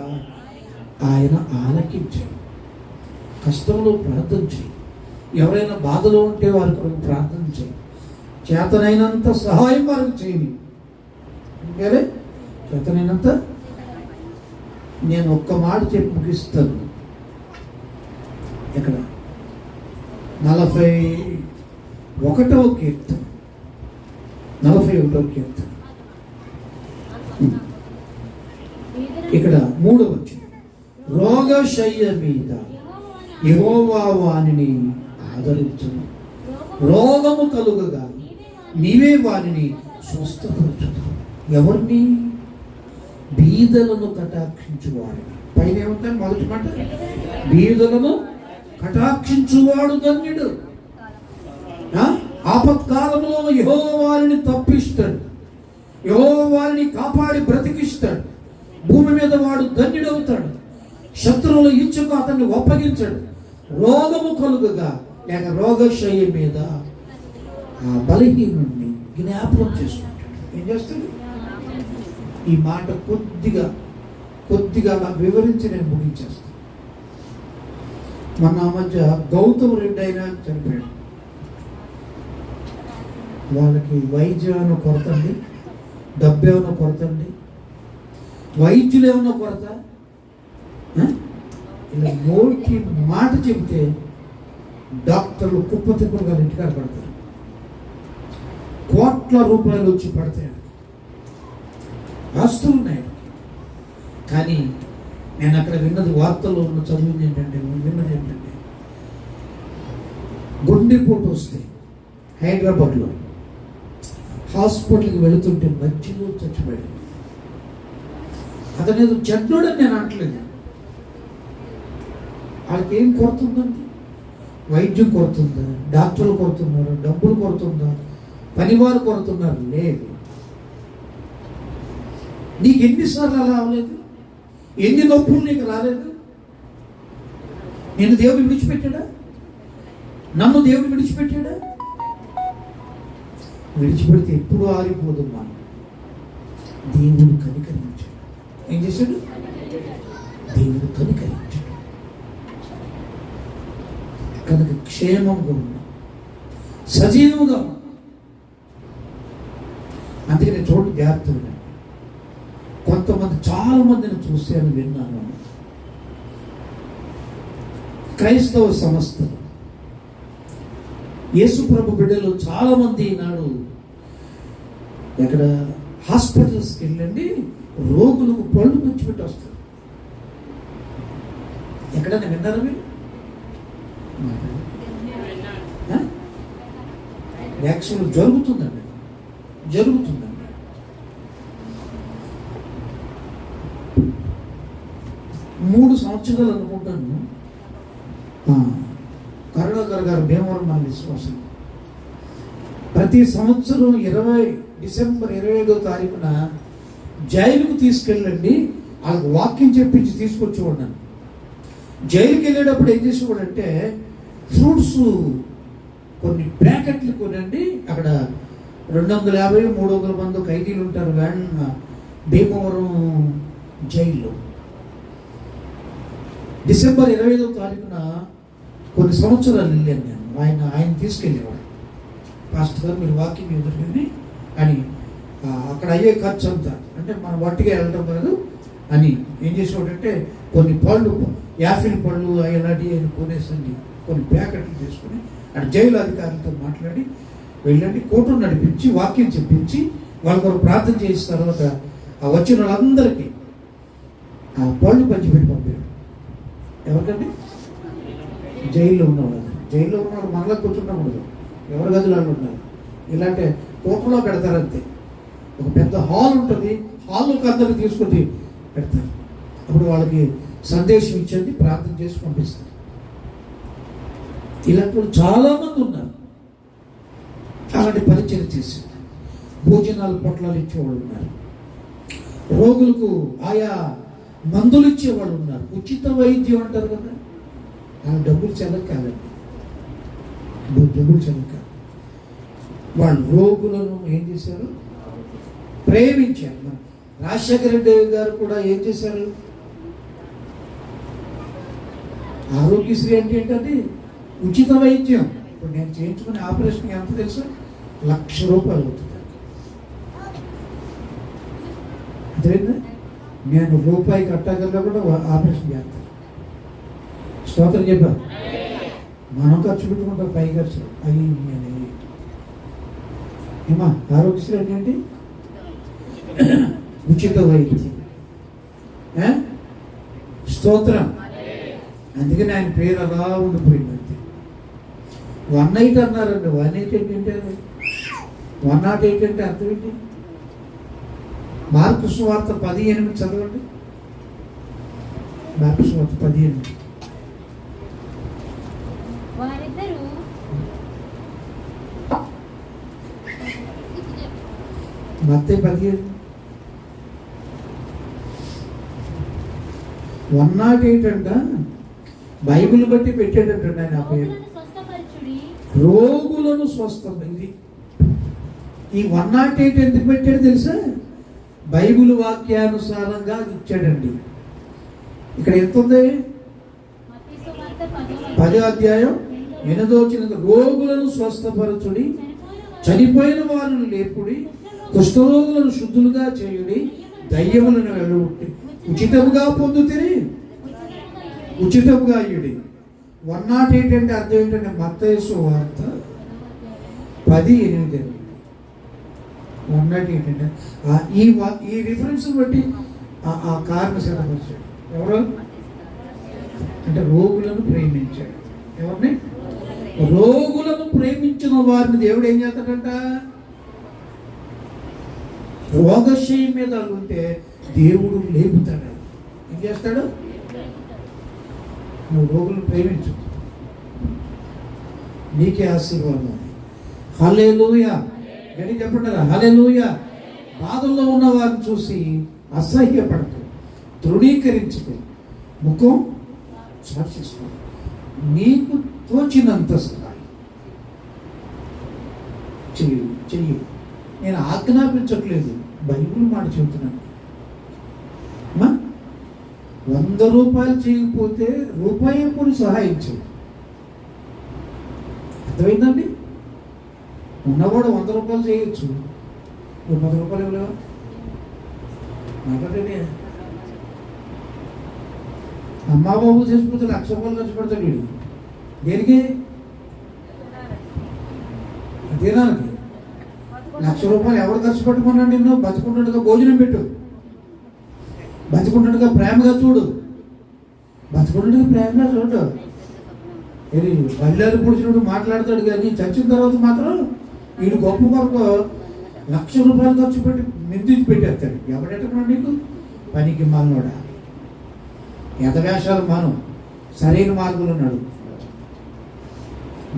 ఆయన ఆలకించాడు. కష్టంలో ప్రార్థన చేయి. ఎవరైనా బాధలో ఉంటే వారి కొరకు ప్రార్థన చేయి. చేతనైనంత సహాయం వారికి చేయండి. ఇంకేలే చేతనైనంత. నేను ఒక్క మాట చెప్పి ముగిస్తాను. ఇక్కడ 41వ కీర్తన, 41వ కీర్తన ఇక్కడ 3వ వచనం. రోగశయ్య మీద యెహోవా వానిని ఆదరించును, రోగము కలుగగా నీవే వానిని స్వస్థపరచును. ఎవరిని? బీదలను కటాక్షించువాడిని. పైన ఏమంటారు? మొదటి మాట, బీదలను కటాక్షించువాడు ధన్యుడు. ఆపత్కాలంలో యెహోవా వారిని తప్పిస్తాడు, యెహోవా వారిని కాపాడి బ్రతికిస్తాడు. భూమి మీద వాడు ధన్యుడవుతాడు. శత్రువుల ఇచ్చుకు అతన్ని ఒప్పగించాడు. రోగము కలుగగా లేక రోగశయ్య మీద ఆ బలహీనుడిని జ్ఞాపకం చేసుకుంటాడు. ఏం చేస్తాడు? ఈ మాట కొద్దిగా నాకు వివరించి నేను ముగించేస్తాను. మన మధ్య గౌతమ్ రెడ్డి అయినా చనిపోయాడు. వాళ్ళకి వైద్యం కొరత అండి, డబ్బు ఏమైనా కొరత అండి, వైద్యులు ఏమన్నా కొరత. ఇలా నోటి మాట చెబితే డాక్టర్లు కుప్పతిప్పులుగా ఇంటికాడ పడతారు. కోట్ల రూపాయలు వచ్చి పడతాయి. ఆస్తులు ఉన్నాయి. కానీ నేను అక్కడ విన్నది, వార్తల్లో ఉన్న విన్నది ఏంటంటే గుండెపోటు వస్తే హైదరాబాద్లో హాస్పిటల్కి వెళుతుంటే మధ్యలో చచ్చిపోయాడు. అతనేదో చెడ్డోడని నేను అనట్లేదు. వాళ్ళకి ఏం కొరతుందండి? వైద్యం కొరతుందా? డాక్టర్లు కొరతున్నారు? డబ్బులు కొరతుందా? పనివారు కొరతున్నారు? లేదు. నీకు ఎన్నిసార్లు అలా అవ్వలేదు? ఎన్ని నొప్పులు నీకు రాలేదు? నేను దేవుడు విడిచిపెట్టాడా? నన్ను దేవుడు విడిచిపెట్టాడా? విడిచిపెడితే ఎప్పుడు ఆరిపోదు. మనం దేవుడు కనికరించాడు. ఏం చేశాడు? దేవుడు కనికరించాడు. కనుక క్షేమంగా ఉన్నా, సజీవంగా ఉన్నా. అందుకే నేను చోటు జాగ్రత్తగా. కొంతమంది, చాలా మందిని చూశాను, విన్నాను. క్రైస్తవ సంస్థలు, యేసు ప్రభు బిడ్డలు చాలా మంది ఈనాడు ఎక్కడ హాస్పిటల్స్కి వెళ్ళండి, రోగులకు పళ్ళు పంచిపెట్టి వస్తారు. ఎక్కడైనా విన్నారా మీరు? యాక్చువల్ జరుగుతుందండి. 3 సంవత్సరాలు అనుకుంటాను. కరుణాకర్ గారు భీమవరం మన విశ్వాసం ప్రతి సంవత్సరం డిసెంబర్ 25వ తారీఖున జైలుకు తీసుకెళ్ళండి, వాళ్ళకి వాక్యం చెప్పించి తీసుకొచ్చి ఉన్నాను. జైలుకి వెళ్ళేటప్పుడు ఏం చేసేవాడంటే ఫ్రూట్స్ కొన్ని ప్యాకెట్లు కొనండి. అక్కడ 250-300 మంది ఖైదీలు ఉంటారు భీమవరం జైల్లో. డిసెంబర్ 25వ తారీఖున కొన్ని సంవత్సరాలు వెళ్ళాను నేను. ఆయన తీసుకెళ్ళేవాడు. పాస్టర్ గారు మీరు వాకింగ్ ఎదురు కానీ అని అక్కడ అయ్యే ఖర్చు అంతా అంటే మనం వట్టిగా వెళ్ళడం కాదు అని ఏం చేసేవాడంటే కొన్ని పళ్ళు, యాపిల్ పళ్ళు ఇలాంటివి కొనేసండి కొన్ని ప్యాకెట్లు తీసుకుని అక్కడ జైలు అధికారులతో మాట్లాడి వెళ్ళండి, కోర్టును నడిపించి వాక్యం చెప్పించి వాళ్ళ కొరకు ప్రార్థన చేసిన తర్వాత ఆ వచ్చిన వాళ్ళందరికీ ఆ పళ్ళు పంచిపెట్టి పంపాడు. ఎవరికండి? జైల్లో ఉన్నవాళ్ళు. జైల్లో ఉన్నవాళ్ళు మనలో కూర్చున్నప్పుడు ఎవరి గదులు వాళ్ళు ఉన్నారు. ఇలాంటి కోర్టులో పెడతారంతే. ఒక పెద్ద హాల్ ఉంటుంది, హాల్లోకి అందరికి తీసుకొని పెడతారు. అప్పుడు వాళ్ళకి సందేశం ఇచ్చండి, ప్రార్థన చేసి పంపిస్తారు. ఇలాంటి చాలామంది ఉన్నారు. అలాంటి పరిచయం చేసి భోజనాలు పొట్లాలు ఇచ్చేవాళ్ళు ఉన్నారు. రోగులకు ఆయా మందులు ఇచ్చేవాళ్ళు ఉన్నారు. ఉచిత వైద్యం అంటారు కదా, ఆ డబ్బులు చెల్లక కాదండి, డబ్బులు చెల్లక వాళ్ళు రోగులను ఏం చేశారు? ప్రేమించారు. మన రాజశేఖర రెడ్డి గారు కూడా ఏం చేశారు? ఆరోగ్యశ్రీ అంటే ఏంటంటే ఉచిత వైద్యం. ఇప్పుడు నేను చేయించుకునే ఆపరేషన్ ఎంత తెలుసు? ₹1,00,000 అవుతుంది. అదేంటంటే నేను రూపాయి కట్టగల్లా కూడా ఆపరేషన్ చేస్తాను. స్తోత్రం చెప్పా. మనం ఖర్చు పెట్టుకుంటాం, పై ఖర్చు అవి ఏమా. ఆరోగ్యశ్రీ అంటే ఏంటి? ఉచిత వైద్యం. స్తోత్రం. అందుకని ఆయన పేరు అలా ఉండిపోయింది అంతే. 108 అన్నారండి. 108 ఏంటంటే 108 అంటే అర్థం ఏంటి? మార్కు సువార్త 10:8 చదవండి. మార్కు సువార్త 10:8. మత్తయి 17. 108 అంట. బైబిల్ బట్టి పెట్టాడంట ఆయన ఆ పేరు. రోగులను స్వస్థం. ఇది ఈ 108 ఎందుకు పెట్టాడు తెలుసా? బైబిల్ వాక్యానుసారంగా ఇచ్చాడండి. ఇక్కడ ఎంత ఉంది? 10వ అధ్యాయం 8వ వచనం. రోగులను స్వస్థపరచుడి, చనిపోయిన వారిని లేపుడి, కుష్ఠరోగులను శుద్ధులుగా చేయుడి, దయ్యములను వెళ్ళగొట్టి ఉచితముగా పొందుతిరి, ఉచితముగా అయ్యుడి. 108 అంటే అర్థం ఏంటంటే మత్తయి సువార్త 10:8. 108 అంటే ఈ రిఫరెన్స్ బట్టి ఆ కారణం సిద్ధపరిచాడు. ఎవరు అంటే రోగులను ప్రేమించాడు. ఎవరిని? రోగులను ప్రేమించిన వారిని దేవుడు ఏం చేస్తాడంట? రోగశయం మీద ఉంటే దేవుడు లేపుతాడు. ఏం చేస్తాడు? నువ్వు రోగులను ప్రేమించు, నీకే ఆశీర్వాదం. హల్లెలూయా. గడి చెప్పండి, హల్లెలూయా. బాధల్లో ఉన్న వారిని చూసి అసహ్యపడకు, తృణీకరించుకో, ముఖం చాటు చేసుకో, నీకు తోచినంత సహాయం చెయ్యి. నేను ఆజ్ఞాపించట్లేదు, బైబిల్ మాట చెబుతున్నాను. ₹100 చేయకపోతే రూపాయి కూడా సహాయం చేయి. అర్థమైందండి? ఉన్నవాడు ₹100 చేయొచ్చు, నువ్వు ₹10 ఇవ్వలేవా? మాట్లాడే అమ్మా బాబు చేసిపోతే ₹1,00,000 ఖర్చు పెడతాడు వీడు. దేనికి? తినానికి. ₹1,00,000 ఎవరు ఖర్చు పెట్టుకున్నాడు? నిన్ను బతుకుంటుగా భోజనం పెట్టు, బతుకుంటుగా ప్రేమగా చూడు, బతుకుంటుగా ప్రేమగా చూడు. ఇది బల్లాలు పుడిచినప్పుడు మాట్లాడతాడు కానీ చచ్చిన తర్వాత మాత్రం వీడు గొప్ప కొరకు ₹1,00,000 ఖర్చు పెట్టి నిందించి పెట్టేస్తాడు. ఎవడెట్టకుండా నీకు పనికి మానోడా. యథవేషాలు మాను, సరైన మార్గంలో ఉన్నాడు.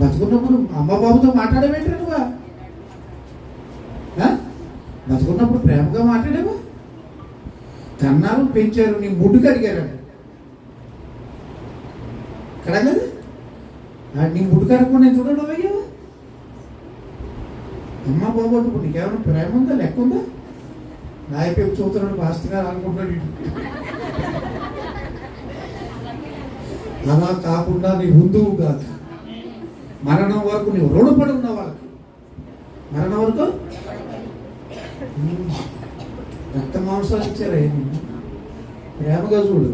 బతుకున్నప్పుడు అమ్మ బాబుతో మాట్లాడవేంటి నువ్వా? బతుకున్నప్పుడు ప్రేమగా మాట్లాడేవా? కన్నారు, పెంచారు, నీ ముడ్డుకు అడిగారు. కడగదు. నీ ముడి కడగకుండా నేను చూడడం అయ్యావా? అమ్మ బాబు ఇప్పుడు నీకేమైనా ప్రేమ ఉందా, లెక్క ఉందా? నాయపేపు చూస్తున్నాడు పాస్టర్ గారు అనుకుంటున్నాడు. అలా కాకుండా నీ ముందువు కాదు, మరణం వరకు నీవు రుణపడి ఉన్న వాళ్ళకి, మరణం వరకు రక్త మాంసాలు ఇచ్చారా? ప్రేమగా చూడు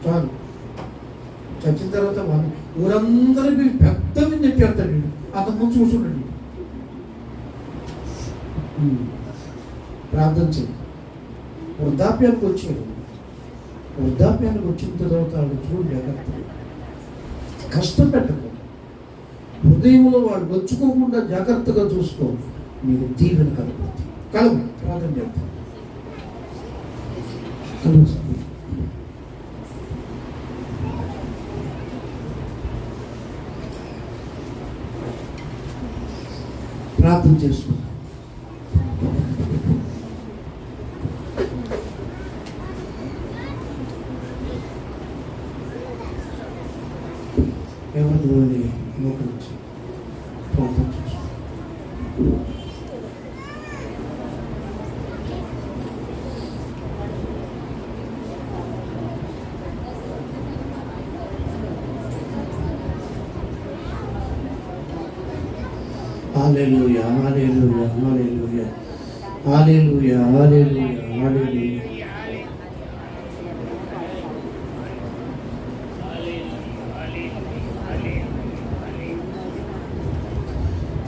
చాలు. చచ్చిన తర్వాత ఊరందరికీ పెద్ద నెట్టేస్తాడు. అతను ముందు చూసుకుంటాడు. ప్రార్థన చేయి. వృద్ధాప్యానికి వచ్చాడు. వృద్ధాప్యానికి వచ్చిన తర్వాత వాడు చూడు జాగ్రత్తగా, కష్టపెట్టకు. హృదయంలో వాడు వచ్చుకోకుండా జాగ్రత్తగా చూసుకో. నీకు దీవెన కలుగుతుంది. కలుగు. ప్రార్థన చేద్దాం. కలుగు. ప్రార్థన చేసుకుందాం. ఎవరిలోని మోకరించి ప్రార్థన చేసుకుందాం. Hallelujah, hallelujah, hallelujah, hallelujah, hallelujah, hallelujah.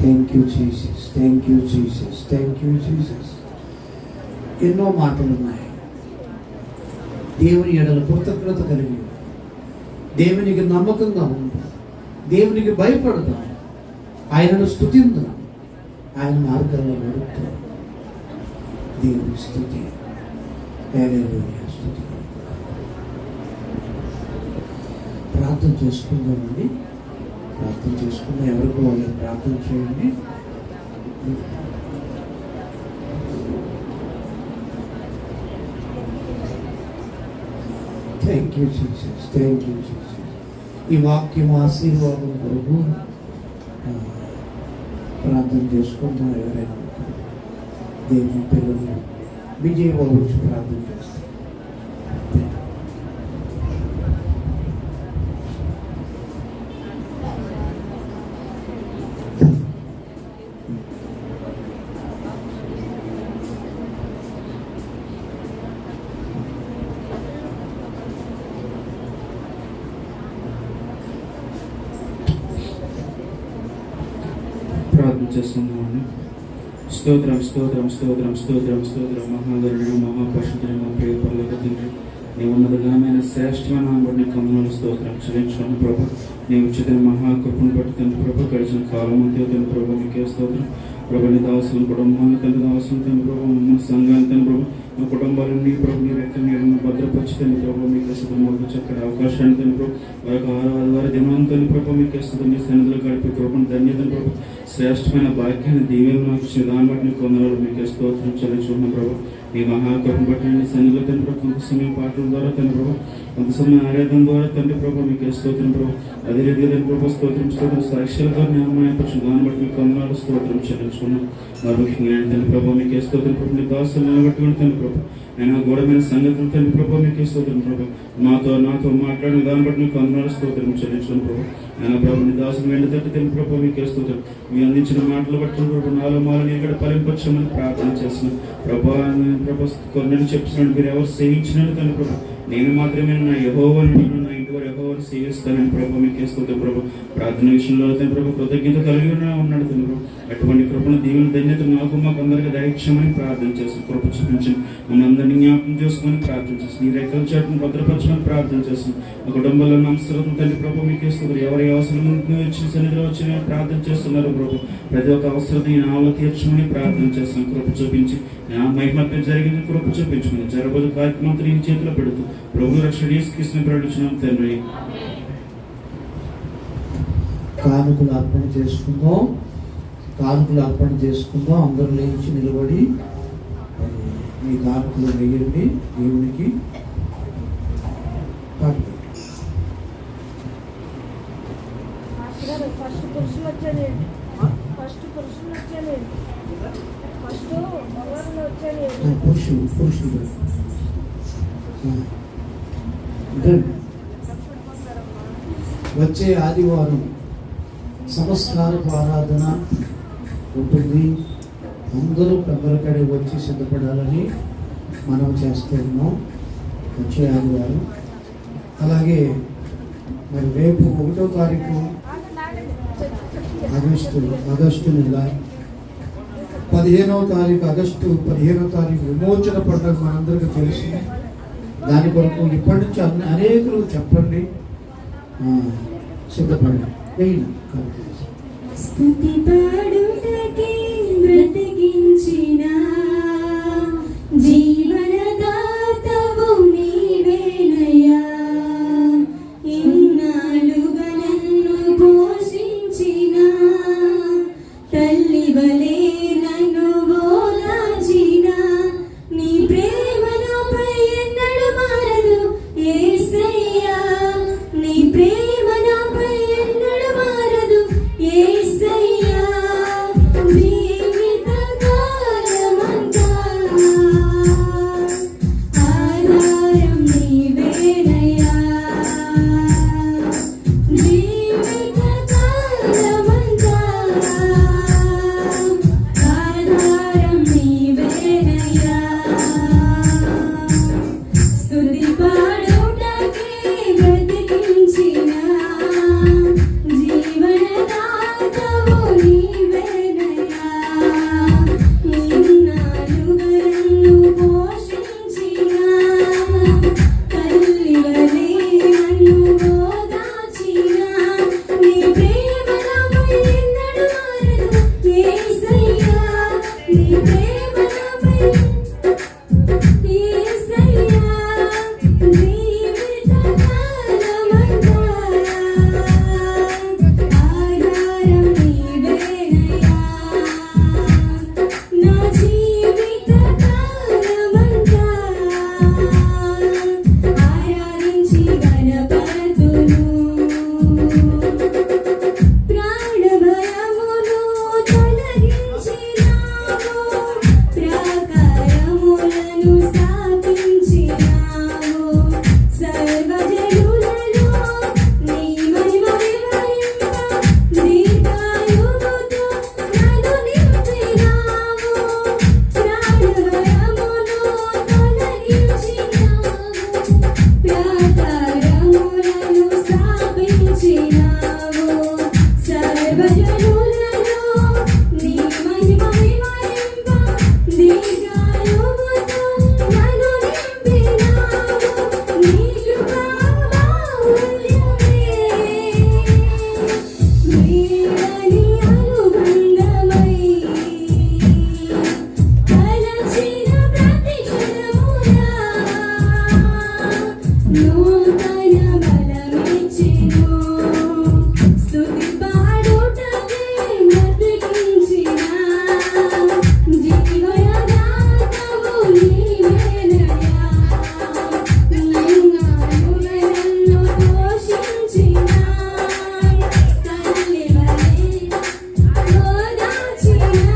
Thank you Jesus, thank you Jesus, thank you Jesus. ఎన్నో మాటలు ఉన్నాయి. దేవుని ఎడల కృతజ్ఞత కలిగి, దేవునికి నమ్మకంగా ఉంది, దేవునికి భయపడదాం, ఆయనను స్తుతిందాం, ఆయన మార్గంలో నడుపుతాం. దేవుని స్తుతి. హల్లెలూయా, స్తుతి. ప్రార్థన చేసుకుందామండి. ప్రార్థన చేసుకుందాం. ఎవరికి వాళ్ళు ప్రార్థన చేయండి. Thank you Jesus, thank you Jesus. ఈ వాక్యం ఆశీర్వాదం కొరకు ప్రార్థన చేసుకుందాం. ఎవరైనా దేవుని పిల్లలు విజయబాబు వచ్చి ప్రార్థన చేస్తారు. ప్రార్థన చేస్తున్నామండి. స్తోత్రం, స్తోత్రం, స్తోత్రం, స్తోత్రం, స్తోత్రం. మహాగరుడు, మహాపరిశుద్ధుడు, మా ప్రియ పరలోక తండ్రి, నీ ఉన్నతమైన శ్రేష్టమైన నామమున వందనాలు, స్తోత్రం చెల్లించుకున్న ప్రభు. నీ ఉచిత మహాకృపను బట్టి తండ్రి ప్రభు, గడిచిన కాలం అంతే తండ్రి ప్రభు నీకే స్తోత్రం ప్రభు. నీ దాసులను కుటుంబాన్ని తండ్రి, దాసులు తండ్రి ప్రభు, మమ్మల్ని సంఘాన్ని తండ్రి ప్రభు, మా కుటుంబాలన్నీ ప్రభు నీ రెక్క నీళ్ళను భద్రపరిచి తండ్రి ప్రభు మీకు ఇస్తుంది. మాకు చక్కటి అవకాశాన్ని తండ్రి ప్రభు, వారికి ఆదివారం దినాన్ని తండ్రి ప్రభు మీకు ఇస్తుంది. నీ సన్నిధిలో గడిపే కృపను ధన్యతను ప్రభు, శ్రేష్టమైన భాగ్యాన్ని దీవెన నాకు ఇచ్చిన దాన్ని బట్టి నీకు వందనాలు, మీకు స్తోత్రం చెల్లించుకున్నాం ప్రభు. నీ మహాకృపను బట్టి నీ సన్నిధిలో తండ్రి ప్రభు, కొంత సమయం పాటల ద్వారా తండ్రి ప్రభు, కొంత సమయం ఆరాధన ద్వారా తండ్రి ప్రభు మీకు స్తోత్రం ప్రభు. అదే రీతిగా తండ్రి ప్రభు స్తోత్రం, స్తోత్రం సాక్షులతో న్యాయపరిచిన దాన్ని బట్టి మీకు వందనాలు, స్తోత్రం చెల్లించుకున్నాం. మరి ముఖ్యంగా తండ్రి ప్రభు మీకు స్తోత్రం ప్రభు. నీ దాసులు నిలబెట్టుకుని తండ్రి ప్రభు, నేను గోడమైన సంగతులు తండ్రి ప్రభు మీకు స్తోత్రం ప్రభు. నాతో మాట్లాడిన దాన్ని బట్టి మీకు వందనాలు, స్తోత్రం చెల్లించుకున్నాం ప్రభు. ఆయన ప్రభు నీ దాసులు వెండి తట్టి తండ్రి ప్రభు మీకు స్తోత్రం. మీ అందించిన మాటలు బట్టి ప్రభు నాలో మాలని ఇక్కడ ఫలింపచ్చమని ప్రార్థన చేస్తున్నాను ప్రభు. కొన్నిటి చెప్తున్నాడు, మీరు ఎవరు సేవించినట్టు తండ్రి ప్రభు, నేను మాత్రమే నా యెహోవాను, నా ఇంటి వారు యెహోవాను సేవిస్తానని ప్రభు మీకు స్తోత్రం ప్రభు. ప్రార్థన విషయంలో తండ్రి ప్రభు కృతజ్ఞత కలిగి ఉన్నాడు తండ్రి ప్రభు. అటువంటి కృపను దీవెన ధన్యత మాకు అందరికీ దయచేయమని ప్రార్థన చేస్తాను. కృప చూపించండి, మమ్మల్ని అందరినీ జ్ఞాపకం చేసుకుని ప్రార్థన చేస్తాను. నీ రెక్కల చాటును భద్రపరచమని ప్రార్థన చేస్తాను. మా కుటుంబంలో నమస్కారం తండ్రి ప్రభు మీకు ఇస్తుంది. ఎవరి అవసరం వచ్చిన సన్నిధిలో వచ్చి ప్రార్థన చేస్తున్నారు ప్రభు, ప్రతి ఒక్క అవసరం ఈ నాలో తీర్చమని ప్రార్థన చేస్తాను. కృప చూపించి నా మహిమ జరిగిన కృప చూపించుకుని జరగబోదు కార్యక్రమం నీ చేతిలో పెడుతూ ప్రభు రక్షణ యేసుక్రీస్తుని ప్రకటించున్నాం తండ్రి. కానుకలు అర్పణ చేసుకుందాం. కానుకలు అర్పణ చేసుకుందాం. అందరూ లేచి నిలబడి మీ కానుకలు వేయండి దేవునికి. వచ్చేది, ఫస్ట్ పురుషులు వచ్చేది, ఫస్ట్ మగవాళ్ళు వచ్చేది. పురుషుడు గుడ్. వచ్చే ఆదివారం సంస్కారపు ఆరాధన ఉంటుంది. అందరూ పెద్దలకడే వచ్చి సిద్ధపడాలని మనం చేస్తున్నాం వచ్చే ఆదివారం. అలాగే మరి రేపు 1వ తారీఖు ఆగస్టు నెల, 15వ తారీఖు ఆగస్టు 15వ తారీఖు విమోచన పండుగ మనందరికీ తెలుసు. దాని కొరకు ఇప్పటి నుంచి అనేకులు చెప్పండి, సిద్ధపడండి. స్తుతి పాడుటకే బ్రతికించిన జీవనదాతవు నీవేనయ్యా. ఇన్నాళ్ళుగా నన్ను పోషించిన తల్లి వలె నన్ను ఓదార్చిన నీ ప్రేమ నాపై ఎన్నడూ మారదు యేసయ్యా. నీ ప్రేమ నాపై ఎన్నడూ మారదు యేసయ్యా. జీవితకాలమంతా ఆధారం నీవేనయ్యా. జీవితకాలమంతా ఆధారం నీవేనయ్యా. స్తుతి పాడుటకే బ్రతికించిన జీవనదాతవు నీవేనయ్యా. ఇన్నాళ్ళుగా నన్ను పోషించిన తల్లి వలె నన్ను ఓదార్చిన నీ ప్రేమ నాపై ఎన్నడూ మారదు యేసయ్యా. నీ ప్రేమ నాపై యేసయ్యా. జీవితకాలమంతా ఆధారం నీవేనయ్యా. నా జీవితకాలమంతా ఆరాధించి గణపతులు. ప్రాణభయమును తొలగించినావు, ప్రాకారములను స్థాపించినావు. సర్వజనులలో నీ మహిమ వివరింప దీర్ఘాయువుతో నన్ను నింపినావు. ప్రాణభయమును తొలగించినావు, ప్రాకారములను స్థాపించినావు. సర్వజనులలో నీ మహిమ వివరింప దీర్ఘాయువుతో నన్ను నింపినావు. నీ కృపా బాహుళ్యమే వీడని అనుబంధమై తలచిన ప్రతి క్షణమునా నూతన బలమిచ్చెను. స్తుతి పాడుటకే బ్రతికించిన జీవనదాతవు నీవేనయ్యా. ఇన్నాళ్ళుగా నన్ను పోషించిన తల్లి వలె ఓదార్చిన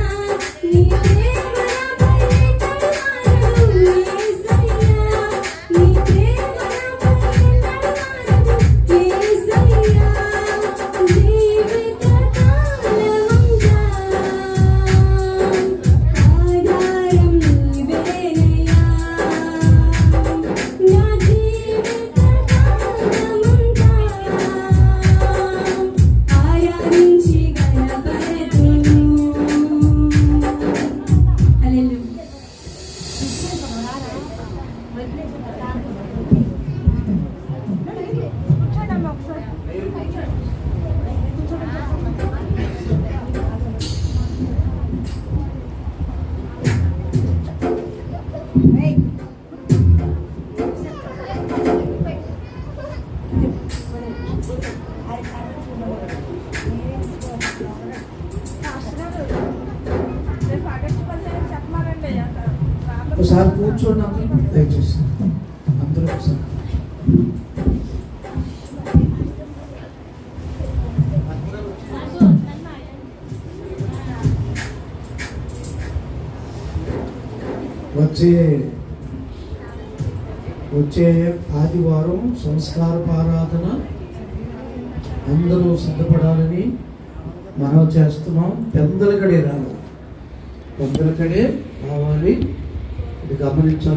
నీ ప్రేమ నాపై ఎన్నడూ మారదు యేసయ్యా. నీ ప్రేమ నాపై ఎన్నడూ మారదు యేసయ్యా. జీవితకాలమంతా ఆధారం నీవేనయ్యా. నా జీవితకాలమంతా ఆరాధించి గణపతులు. హల్లెలూయా. కూర్చోండమ్మా ఒకసారి. రేపు ఆగస్టు 15 చెప్పమాలండి. ఒకసారి కూర్చోండి అందరూ, దయచేసి అందరూ ఒకసారి. వచ్చే ఆదివారం సంస్కార ఆరాధన అందరూ సిద్ధపడాలని మనం చేస్తున్నాం. పెద్దలకడే రావాలి, ఇది గమనించాలి.